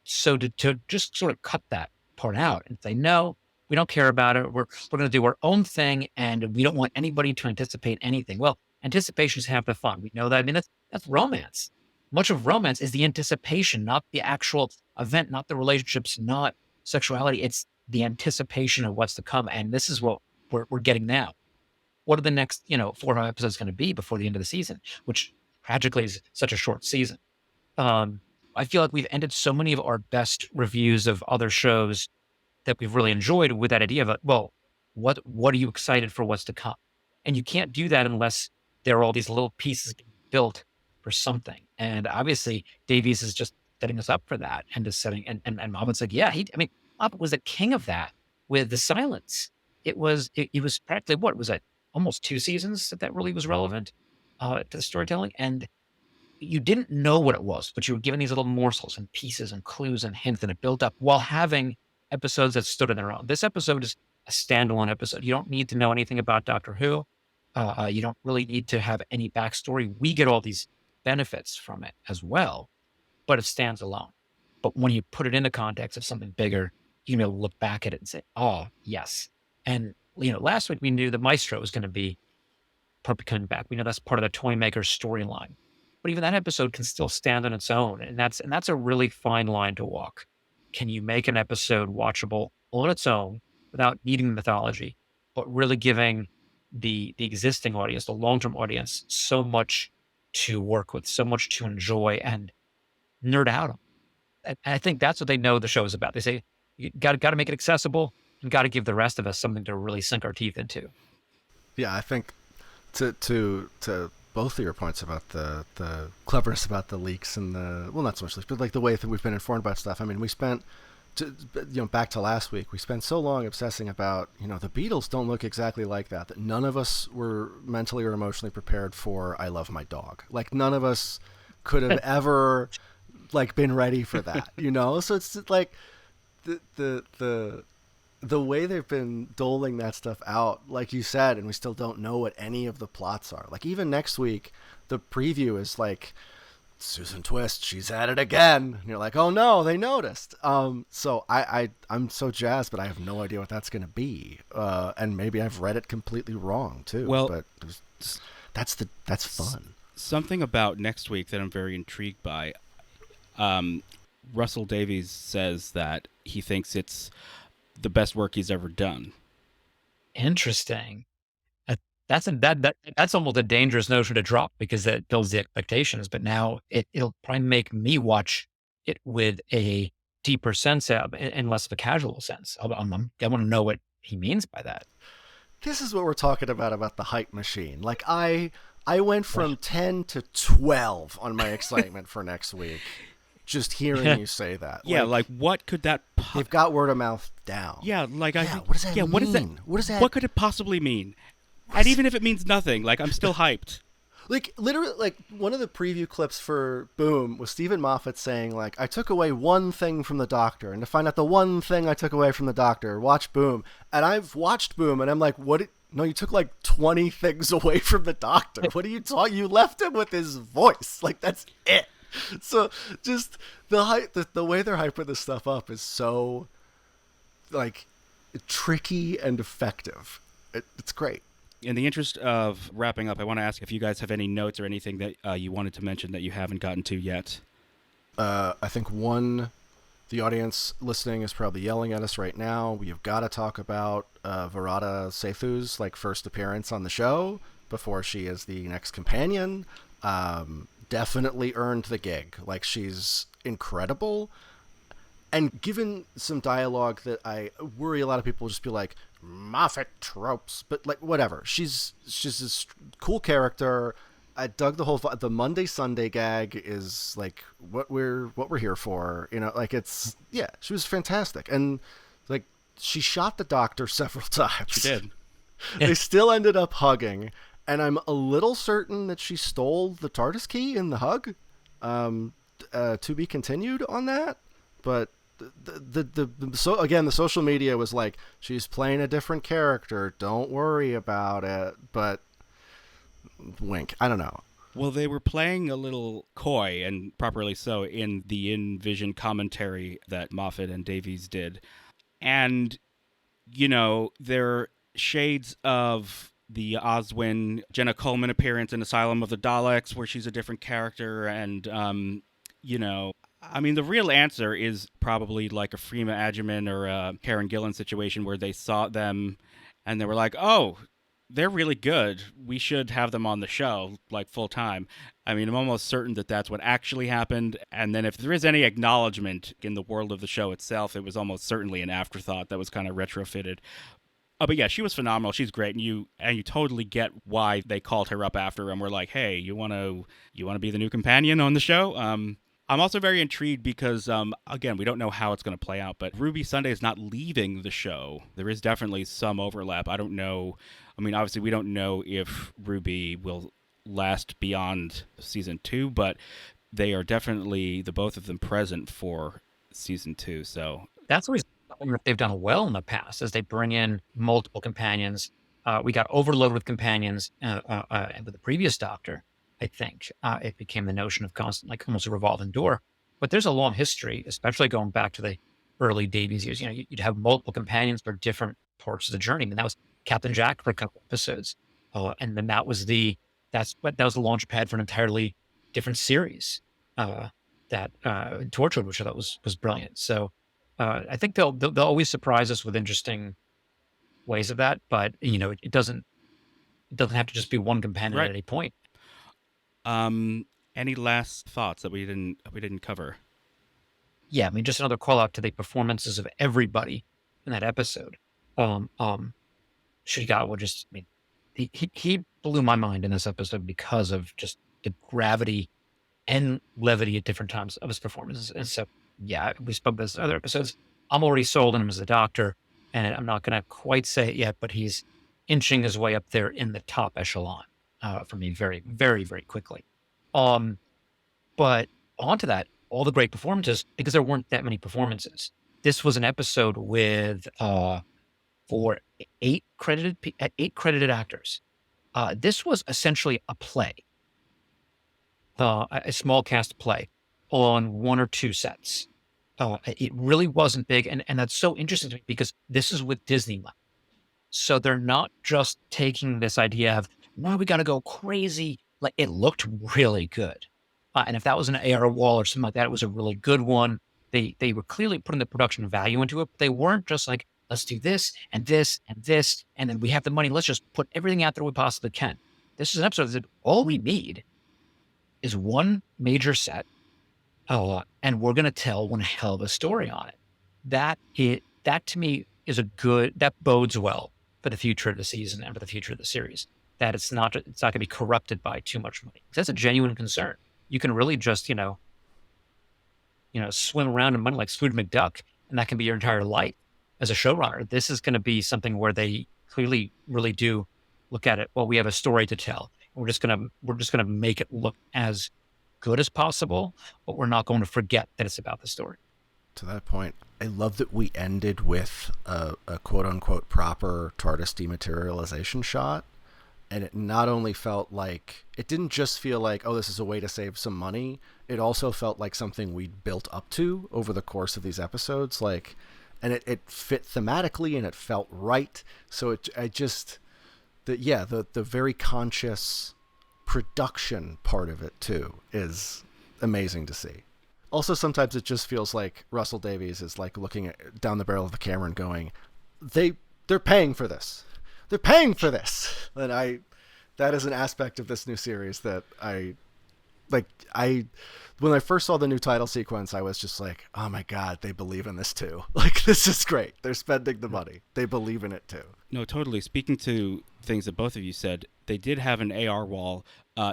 So to just sort of cut that part out and say, no, we don't care about it. We're going to do our own thing, and we don't want anybody to anticipate anything. Well, anticipation is half the fun. We know that. I mean, that's romance. Much of romance is the anticipation, not the actual event, not the relationships, not sexuality. It's the anticipation of what's to come. And this is what we're getting now. What are the next, 4 or 5 episodes going to be before the end of the season, which tragically is such a short season. I feel like we've ended so many of our best reviews of other shows that we've really enjoyed with that idea of, well, what are you excited for what's to come? And you can't do that unless there are all these little pieces being built for something. And obviously, Davies is just setting us up for that, and just setting, and Moffat's like, Moffat was the king of that with The Silence. It was practically, what was it? Almost 2 seasons that really was relevant to the storytelling. And you didn't know what it was, but you were given these little morsels and pieces and clues and hints, and it built up while having episodes that stood on their own. This episode is a standalone episode. You don't need to know anything about Doctor Who. You don't really need to have any backstory. We get all these benefits from it as well, but it stands alone. But when you put it in the context of something bigger, you can look back at it and say, oh, yes. And, last week we knew the Maestro was going to be probably coming back. We know that's part of the Toymaker storyline. But even that episode can still stand on its own. And that's a really fine line to walk. Can you make an episode watchable on its own without needing mythology, but really giving the existing audience, the long-term audience, so much to work with, so much to enjoy and nerd out on? And I think that's what they know the show is about. They say, you got to make it accessible, and got to give the rest of us something to really sink our teeth into. Yeah, I think to both of your points about the cleverness about the leaks and not so much leaks, but like the way that we've been informed about stuff. I mean, we spent, back to last week, we spent so long obsessing about, the Beatles don't look exactly like that none of us were mentally or emotionally prepared for I Love My Dog. Like, none of us could have ever, been ready for that, So it's like the way they've been doling that stuff out, like you said, and we still don't know what any of the plots are. Like, even next week, the preview is like, Susan Twist, she's at it again. And you're like, oh no, they noticed. So I'm so jazzed, but I have no idea what that's going to be. And maybe I've read it completely wrong too. Well, but that's fun. Something about next week that I'm very intrigued by. Russell Davies says that he thinks it's the best work he's ever done. Interesting. That, that's almost a dangerous notion to drop because that builds the expectations. But now it'll probably make me watch it with a deeper sense and less of a casual sense. I want to know what he means by that. This is what we're talking about the hype machine. Like I went from 10 to 12 on my excitement for next week. Just hearing you say that. Yeah, like what could that they've got word of mouth down. Yeah, like I think, what does that mean? What is that? What does that What could it possibly mean? And even if it means nothing, like I'm still hyped. Like literally, like one of the preview clips for Boom was Steven Moffat saying like, I took away one thing from the Doctor, and to find out the one thing I took away from the Doctor, watch Boom. And I've watched Boom, and I'm like, what? No, you took like 20 things away from the Doctor. What are you talking? You left him with his voice. Like that's it. So just the way they're hyping this stuff up is so like tricky and effective. It's great. In the interest of wrapping up, I want to ask if you guys have any notes or anything that you wanted to mention that you haven't gotten to yet. I think the audience listening is probably yelling at us right now. We've got to talk about Varada Sethu's like first appearance on the show before she is the next companion. Definitely earned the gig. Like she's incredible. And given some dialogue that I worry a lot of people will just be like, Moffat tropes, but like whatever. She's this cool character. I dug the Monday Sunday gag is like what we're here for. You know, like it's she was fantastic, and like she shot the Doctor several times. She did. They still ended up hugging, and I'm a little certain that she stole the TARDIS key in the hug. To be continued on that, but. So again, the social media was like, she's playing a different character, don't worry about it, but wink, I don't know. Well, they were playing a little coy, and properly so, in the in-vision commentary that Moffat and Davies did. And, you know, there are shades of the Oswin Jenna Coleman appearance in Asylum of the Daleks, where she's a different character, and, you know, I mean, the real answer is probably like a Freema Agyeman or a Karen Gillan situation where they saw them and they were like, oh, they're really good. We should have them on the show, like, full time. I mean, I'm almost certain that that's what actually happened. And then if there is any acknowledgement in the world of the show itself, it was almost certainly an afterthought that was kind of retrofitted. Oh, but yeah, she was phenomenal. She's great, and you totally get why they called her up after and were like, hey, you want to be the new companion on the show? I'm also very intrigued because, again, we don't know how it's going to play out, but Ruby Sunday is not leaving the show. There is definitely some overlap. I don't know. I mean, obviously, we don't know if Ruby will last beyond season 2, but they are definitely, the both of them, present for season 2. So that's always something that they've done well in the past, as they bring in multiple companions. We got overloaded with companions with the previous Doctor. I think it became the notion of constant, like almost a revolving door. But there's a long history, especially going back to the early Davies years. You know, you'd have multiple companions for different parts of the journey. I mean, that was Captain Jack for a couple episodes, and then that was the launch pad for an entirely different series that Torchwood, which I thought was brilliant. So I think they'll always surprise us with interesting ways of that. But you know, it doesn't have to just be one companion at any point. Any last thoughts that we didn't cover? Yeah, I mean, just another call out to the performances of everybody in that episode. Shigawa just, I mean, he blew my mind in this episode because of just the gravity and levity at different times of his performances. And so, yeah, we spoke about this in other episodes. I'm already sold on him as a Doctor, and I'm not going to quite say it yet, but he's inching his way up there in the top echelon. For me, very, very, very quickly. But onto that, all the great performances, because there weren't that many performances. This was an episode with for 8 credited actors. This was essentially a play, a small cast play on 1 or 2 sets. It really wasn't big, and that's so interesting to me because this is with Disneyland. So they're not just taking this idea of, now we got to go crazy. Like, it looked really good. And if that was an AR wall or something like that, it was a really good one. They were clearly putting the production value into it, but they weren't just like, let's do this and this and this, and then we have the money. Let's just put everything out there we possibly can. This is an episode that all we need is one major set, and we're going to tell one hell of a story on it. That to me is that bodes well for the future of the season and for the future of the series. That it's not going to be corrupted by too much money. That's a genuine concern. You can really just swim around in money like Scrooge McDuck, and that can be your entire life as a showrunner. This is going to be something where they clearly really do look at it. Well, we have a story to tell. We're just gonna make it look as good as possible, but we're not going to forget that it's about the story. To that point, I love that we ended with a quote unquote proper TARDIS dematerialization shot. And it not only felt like, it didn't just feel like, oh, this is a way to save some money. It also felt like something we'd built up to over the course of these episodes. And it fit thematically and it felt right. So the very conscious production part of it too is amazing to see. Also, sometimes it just feels like Russell Davies is like looking down the barrel of the camera and going, they're paying for this. They're paying for this. And that is an aspect of this new series that when I first saw the new title sequence, I was just like, oh my God, they believe in this too. Like, this is great. They're spending the money. They believe in it too. No, totally. Speaking to things that both of you said, they did have an AR wall,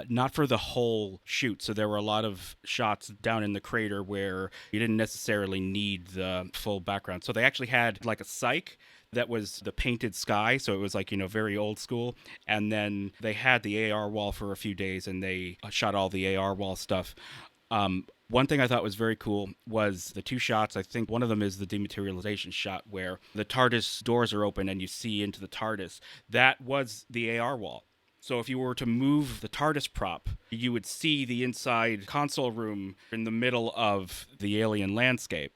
not for the whole shoot. So there were a lot of shots down in the crater where you didn't necessarily need the full background. So they actually had like a cyc that was the painted sky, so it was like, very old school. And then they had the AR wall for a few days, and they shot all the AR wall stuff. One thing I thought was very cool was the two shots. I think one of them is the dematerialization shot where the TARDIS doors are open and you see into the TARDIS. That was the AR wall. So if you were to move the TARDIS prop, you would see the inside console room in the middle of the alien landscape.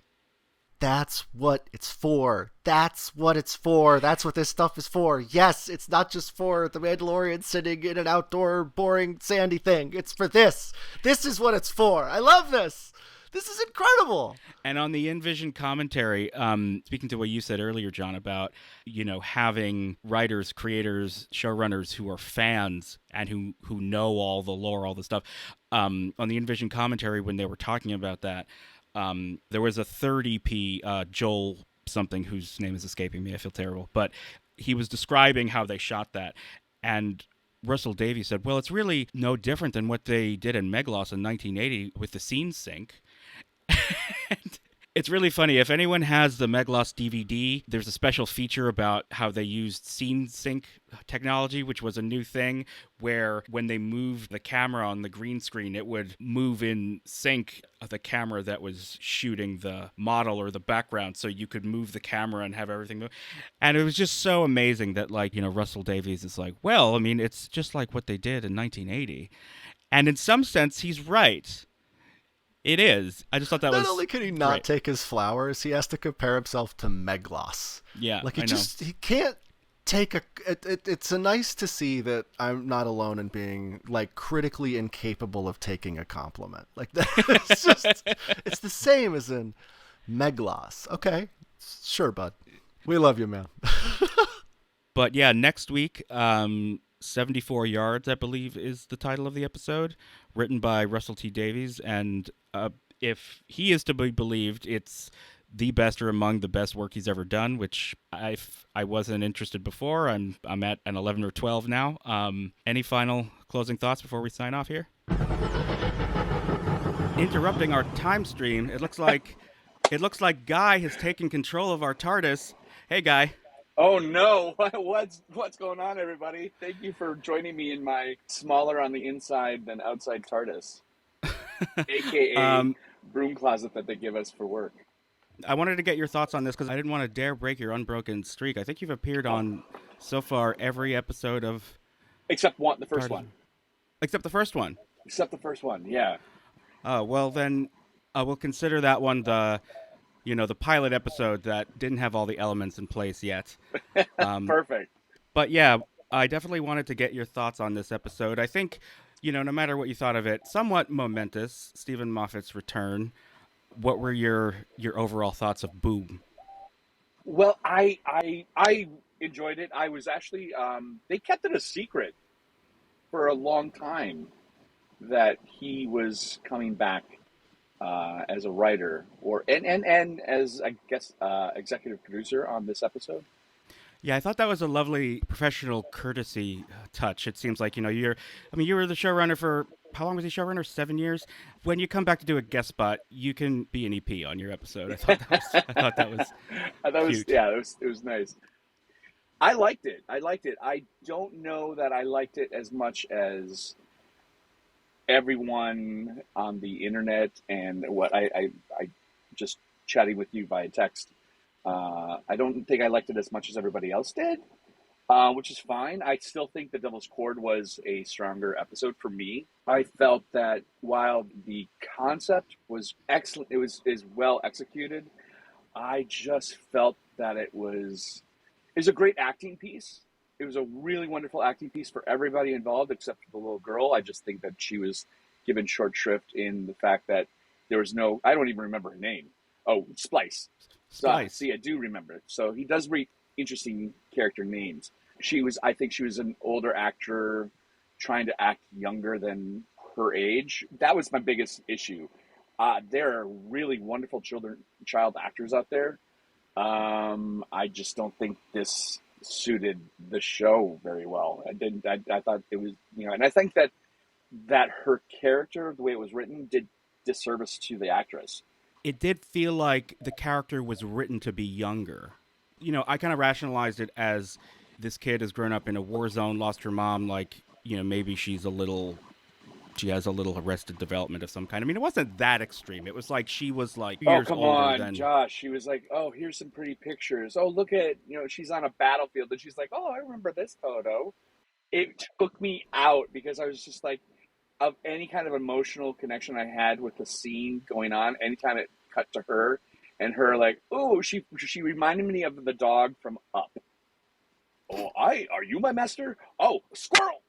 That's what it's for. That's what it's for. That's what this stuff is for. Yes, it's not just for the Mandalorian sitting in an outdoor, boring, sandy thing. It's for this. This is what it's for. I love this. This is incredible. And on the InVision commentary, speaking to what you said earlier, John, about, having writers, creators, showrunners who are fans and who know all the lore, all the stuff, on the InVision commentary when they were talking about that, there was a 30p Joel something whose name is escaping me. I feel terrible. But he was describing how they shot that. And Russell Davies said, well, it's really no different than what they did in Meglos in 1980 with the scene sync. And it's really funny. If anyone has the Meglos DVD, there's a special feature about how they used scene sync technology, which was a new thing where when they moved the camera on the green screen, it would move in sync of the camera that was shooting the model or the background, so you could move the camera and have everything move. And it was just so amazing that, Russell Davies is like, well, I mean, it's just like what they did in 1980. And in some sense, he's right. It is. I just thought that was... Not only can he not take his flowers, he has to compare himself to Meglos. Yeah, he can't take a... It's nice to see that I'm not alone in being, critically incapable of taking a compliment. It's just... It's the same as in Meglos. Okay, sure, bud. We love you, man. But yeah, next week... 74 Yards, I believe, is the title of the episode, written by Russell T. Davies. And if he is to be believed, it's the best or among the best work he's ever done, which I wasn't interested before. I'm at an 11 or 12 now. Any final closing thoughts before we sign off here? Interrupting our time stream, it looks like Guy has taken control of our TARDIS. Hey, Guy. Oh no! What's going on, everybody? Thank you for joining me in my smaller on the inside than outside TARDIS, aka broom closet that they give us for work. I wanted to get your thoughts on this because I didn't want to dare break your unbroken streak. I think you've appeared on so far every episode of except the first one. Except the first one. Except the first one, yeah. Well then, we'll consider that one the pilot episode that didn't have all the elements in place yet. Perfect. But yeah, I definitely wanted to get your thoughts on this episode. I think, no matter what you thought of it, somewhat momentous, Steven Moffat's return. What were your overall thoughts of Boom? Well, I enjoyed it. I was actually they kept it a secret for a long time that he was coming back as a writer or and as I guess executive producer on this episode. Yeah, I thought that was a lovely professional courtesy touch. It seems like, you were the showrunner for, how long was he showrunner? 7 years. When you come back to do a guest spot, you can be an EP on your episode. I thought that was That was cute. yeah, it was nice. I liked it. I liked it. I don't know that I liked it as much as everyone on the internet and what I just chatting with you via text. I don't think I liked it as much as everybody else did, which is fine. I still think The Devil's Cord was a stronger episode for me. I felt that while the concept was excellent, it was is well executed. I just felt that it was a great acting piece. It was a really wonderful acting piece for everybody involved except for the little girl. I just think that she was given short shrift in the fact that there was no, I don't even remember her name. Oh, Splice. So, Splice. see, I do remember it. So he does read interesting character names. I think she was an older actor trying to act younger than her age. That was my biggest issue. There are really wonderful child actors out there. I just don't think this suited the show very well. I didn't. I thought it was, and I think that her character, the way it was written, did disservice to the actress. It did feel like the character was written to be younger. I kind of rationalized it as this kid has grown up in a war zone, lost her mom, like, maybe she has a little arrested development of some kind. I mean, it wasn't that extreme. It was like she was like Oh, years come older on, than. Josh. She was like, oh, here's some pretty pictures. Oh, look at, she's on a battlefield. And she's like, oh, I remember this photo. It took me out because I was just like, of any kind of emotional connection I had with the scene going on, anytime it cut to her and her like, oh, she reminded me of the dog from Up. Oh, are you my master? Oh, squirrel.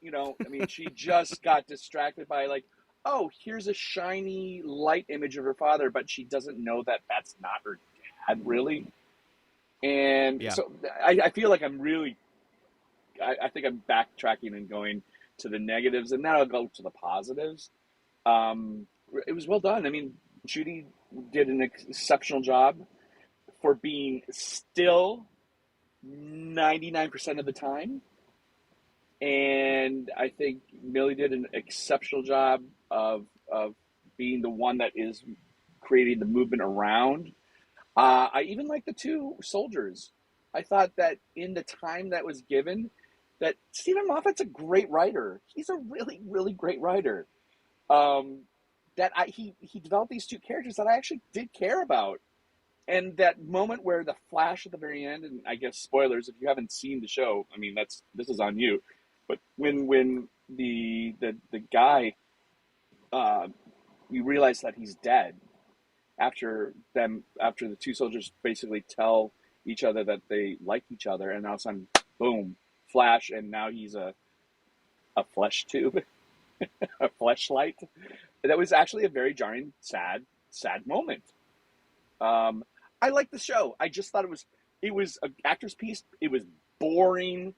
I mean, she just got distracted by like, oh, here's a shiny light image of her father, but she doesn't know that that's not her dad, really. And Yeah. so I feel like I think I'm backtracking and going to the negatives, and then I'll go to the positives. It was well done. I mean, Judy did an exceptional job for being still 99% of the time. And I think Millie did an exceptional job of being the one that is creating the movement around. I even like the two soldiers. I thought that in the time that was given, that Steven Moffat's a great writer. He's a really, really great writer. Um, he developed these two characters that I actually did care about. And that moment where the flash at the very end, and I guess spoilers if you haven't seen the show, I mean this is on you. But when the guy you realize that he's dead after the two soldiers basically tell each other that they like each other, and all of a sudden, boom, flash, and now he's a flesh tube, a fleshlight. That was actually a very jarring, sad moment. Um, I liked the show. I just thought it was an actor's piece. It was boring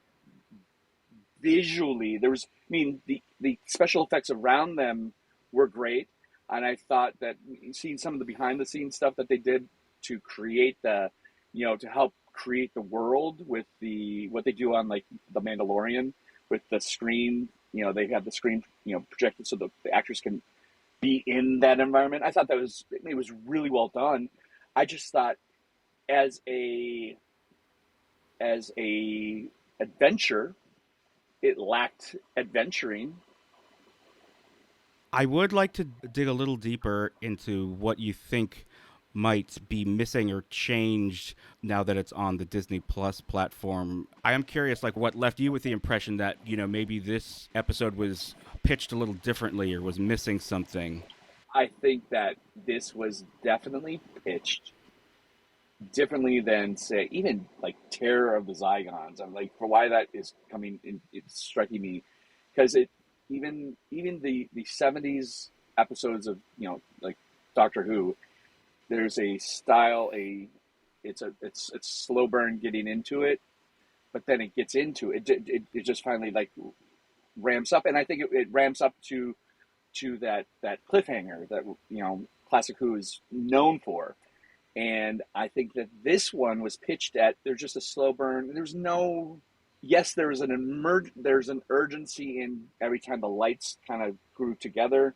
visually. The special effects around them were great, and I thought that seeing some of the behind the scenes stuff that they did to create to help create the world with what they do on like the Mandalorian with the screen. They have the screen projected so the actors can be in that environment. I thought it was really well done. I just thought as a adventure, it lacked adventuring. I would like to dig a little deeper into what you think might be missing or changed now that it's on the Disney Plus platform. I am curious, like, what left you with the impression that, maybe this episode was pitched a little differently or was missing something. I think that this was definitely pitched differently than, say, even like Terror of the Zygons. I'm like, for why that is coming in, it's striking me because even the 70s episodes of like Doctor Who, there's a style, it's a slow burn getting into it, but then it gets into it. It just finally like ramps up, and I think it ramps up to that cliffhanger that Classic Who is known for. And I think that this one was pitched at, there's just a slow burn. There's no, yes, there's an urgency in every time the lights kind of grew together.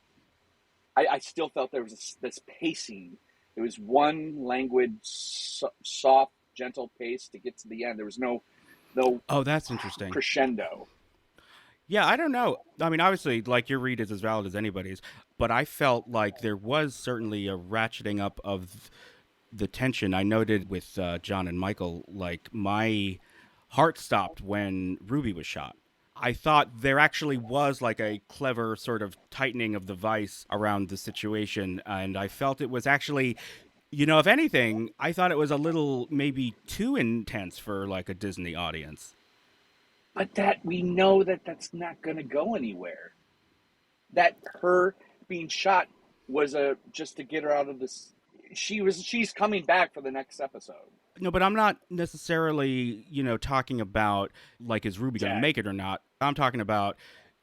I still felt there was this pacing. It was one languid, soft, gentle pace to get to the end. There was no Oh, that's interesting. crescendo. Yeah, I don't know. I mean, obviously, like, your read is as valid as anybody's, but I felt like there was certainly a ratcheting up of the tension. I noted with John and Michael, like, my heart stopped when Ruby was shot. I thought there actually was like a clever sort of tightening of the vice around the situation, and I felt it was actually, if anything, I thought it was a little maybe too intense for like a Disney audience. But that we know that that's not going to go anywhere. That her being shot was just to get her out of this. She's coming back for the next episode. No, but I'm not necessarily, talking about like, is Ruby going to make it or not. I'm talking about,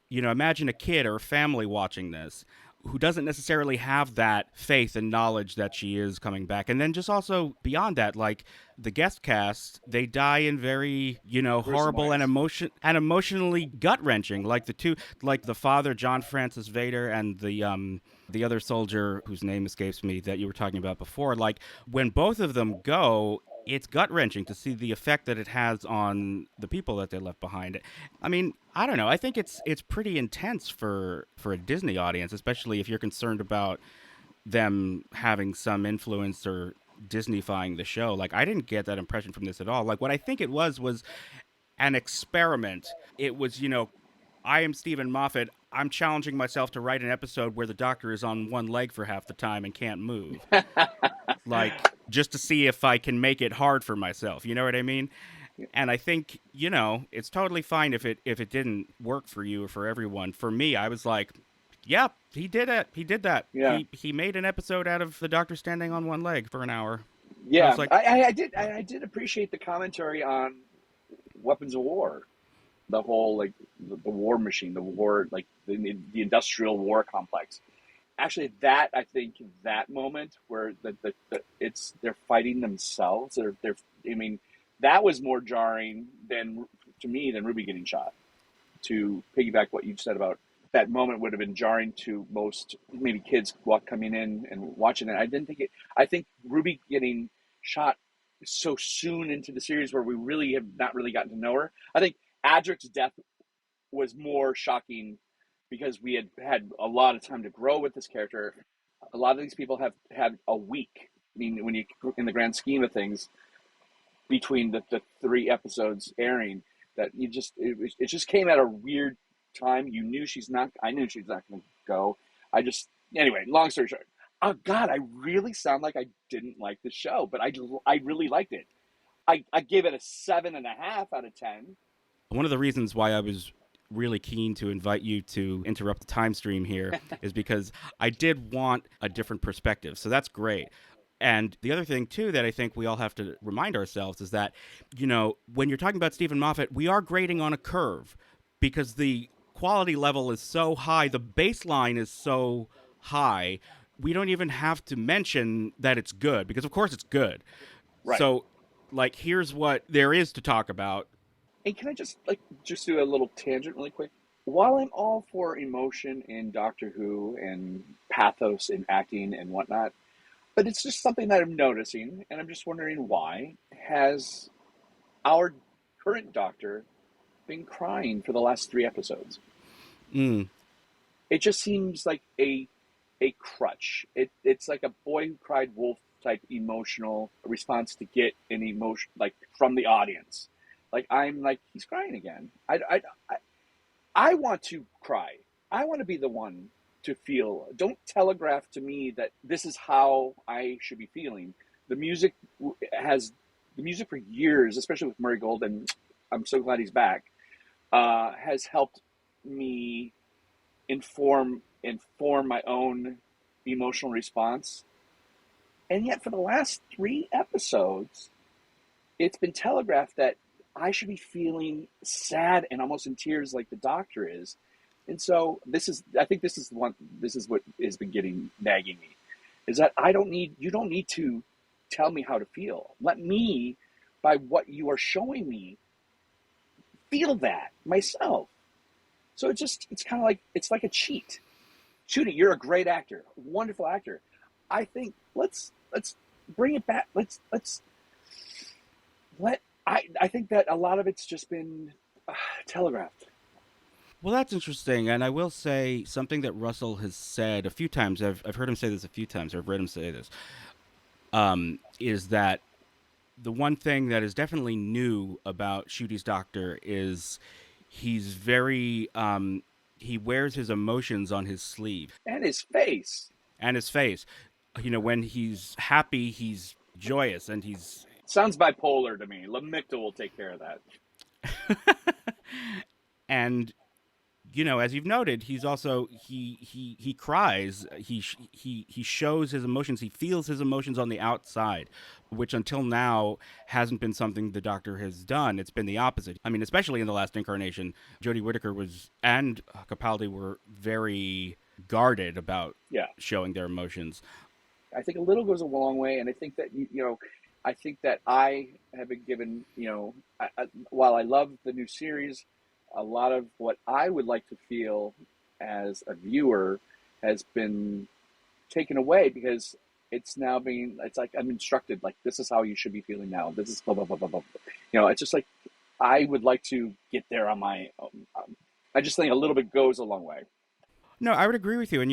imagine a kid or a family watching this who doesn't necessarily have that faith and knowledge that she is coming back. And then just also beyond that, like, the guest cast, they die in very, horrible and emotionally gut-wrenching. Like the father, John Francis Vader, and the other soldier whose name escapes me that you were talking about before, like, when both of them go, it's gut-wrenching to see the effect that it has on the people that they left behind. I mean, I don't know. I think it's pretty intense for a Disney audience, especially if you're concerned about them having some influence or Disneyfying the show. Like, I didn't get that impression from this at all. Like, what I think it was an experiment. It was, I am Steven Moffat. I'm challenging myself to write an episode where the Doctor is on one leg for half the time and can't move. Like, just to see if I can make it hard for myself. You know what I mean? And I think, it's totally fine if it didn't work for you or for everyone. For me, I was like, yeah, he did it. He did that. Yeah. He made an episode out of the Doctor standing on one leg for an hour. Yeah, like, I did appreciate the commentary on weapons of war. The whole, like, the war machine, the war, like the industrial war complex. Actually, I think that moment where they're fighting themselves. I mean, that was more jarring to me than Ruby getting shot. To piggyback what you said about that moment would have been jarring to most maybe kids coming in and watching it. I think Ruby getting shot so soon into the series where we really have not really gotten to know her. I think Adric's death was more shocking because we had a lot of time to grow with this character. A lot of these people have had a week. I mean, when you, in the grand scheme of things, between the 3 episodes airing, that it just came at a weird time. I knew she's not going to go. Anyway, long story short, oh God, I really sound like I didn't like the show, but I really liked it. I gave it a 7.5 out of 10. One of the reasons why I was really keen to invite you to interrupt the time stream here is because I did want a different perspective. So that's great. And the other thing, too, that I think we all have to remind ourselves is that, when you're talking about Steven Moffat, we are grading on a curve because the quality level is so high, the baseline is so high, we don't even have to mention that it's good because, of course, it's good. Right. So, like, here's what there is to talk about. And can I just do a little tangent really quick? While I'm all for emotion in Doctor Who and pathos in acting and whatnot, but it's just something that I'm noticing, and I'm just wondering why has our current Doctor been crying for the last 3 episodes? It just seems like a crutch. It's like a boy who cried wolf type emotional response to get an emotion from the audience. Like, I'm like, he's crying again. I want to cry. I want to be the one to feel. Don't telegraph to me that this is how I should be feeling. The music for years, especially with Murray Gold, and I'm so glad he's back, has helped me inform my own emotional response. And yet, for the last 3 episodes, it's been telegraphed that I should be feeling sad and almost in tears like the Doctor is. And so I think this is what has been nagging me, is that you don't need to tell me how to feel. Let me, by what you are showing me, feel that myself. So it's kind of like, it's like a cheat. Judy, you're a great actor, wonderful actor. I think let's bring it back. I think that a lot of it's just been telegraphed. Well, that's interesting, and I will say something that Russell has said a few times. I've heard him say this a few times. I've read him say this. Is that the one thing that is definitely new about Ncuti's Doctor is he's very he wears his emotions on his sleeve and his face. When he's happy, he's joyous, and he's sounds bipolar to me. Lamictal will take care of that. And as you've noted, he's also he cries. He shows his emotions. He feels his emotions on the outside, which until now hasn't been something the Doctor has done. It's been the opposite. I mean, especially in the last incarnation, Jodie Whittaker and Capaldi were very guarded about showing their emotions. I think a little goes a long way, and I think that I think that I have been given while I love the new series, a lot of what I would like to feel as a viewer has been taken away, because it's like I'm instructed, like, this is how you should be feeling now. This is blah, blah, blah, blah, blah. It's just like, I would like to get there on my own. I just think a little bit goes a long way. No, I would agree with you. And,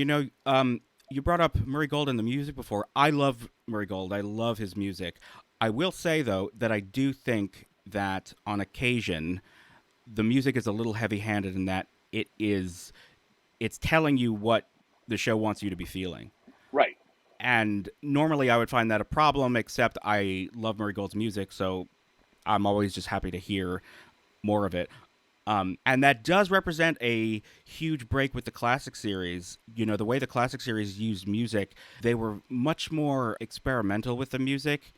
you brought up Murray Gold and the music before. I love Murray Gold. I love his music. I will say, though, that I do think that on occasion, the music is a little heavy-handed in that it's telling you what the show wants you to be feeling. Right. And normally I would find that a problem, except I love Murray Gold's music, so I'm always just happy to hear more of it. And that does represent a huge break with the classic series. The way the classic series used music, they were much more experimental with the music,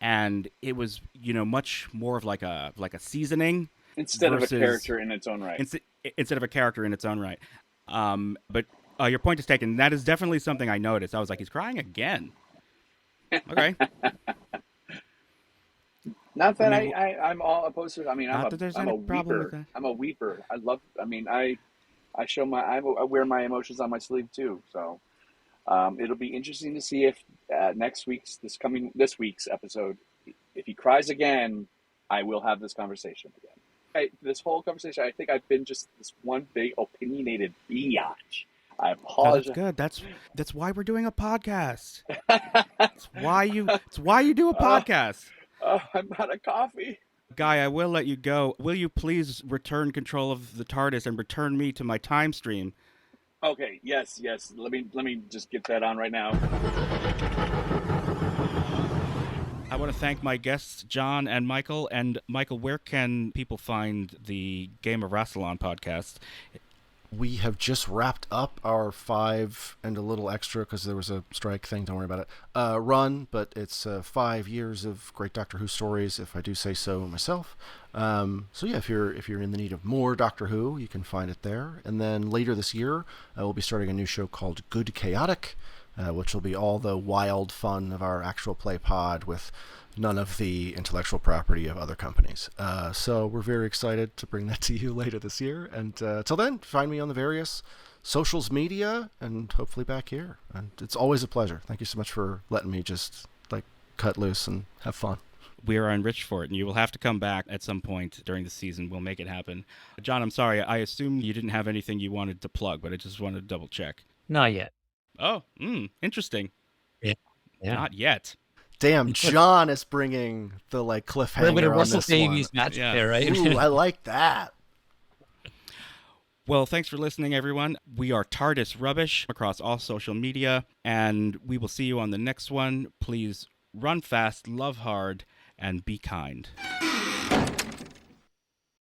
and it was, much more of like a seasoning. Instead of a character in its own right. Instead of a character in its own right. But your point is taken. That is definitely something I noticed. I was like, he's crying again. Okay. Not that I'm all opposed to it. I mean, I'm a problem with that. I'm a weeper. I wear my emotions on my sleeve too. So it'll be interesting to see if this week's episode, if he cries again, I will have this conversation again. This whole conversation, I think I've been just this one big opinionated biatch. I apologize. Oh, that's good. That's why we're doing a podcast. It's why you do a podcast. I'm out of coffee. Guy, I will let you go. Will you please return control of the TARDIS and return me to my time stream? Okay. Yes. Let me just get that on right now. I want to thank my guests, John and Michael. And Michael, where can people find the Game of Rassilon podcast? We have just wrapped up our 5 and a little extra, because there was a strike thing, don't worry about it, run, but it's 5 years of great Doctor Who stories, if I do say so myself. So yeah, if you're in the need of more Doctor Who, you can find it there. And then later this year, we'll be starting a new show called Good Chaotic, which will be all the wild fun of our actual play pod with none of the intellectual property of other companies. So we're very excited to bring that to you later this year. And till then, find me on the various socials media, and hopefully back here. And it's always a pleasure. Thank you so much for letting me just cut loose and have fun. We are enriched for it, and you will have to come back at some point during the season. We'll make it happen. John, I'm sorry. I assumed you didn't have anything you wanted to plug, but I just wanted to double check. Not yet. Oh, interesting. Yeah. Not yet. Damn, John is bringing the cliffhanger a little bit of on Russell this Davies one. magic there, right? Ooh, I like that. Well, thanks for listening, everyone. We are TARDIS Rubbish across all social media, and we will see you on the next one. Please run fast, love hard, and be kind.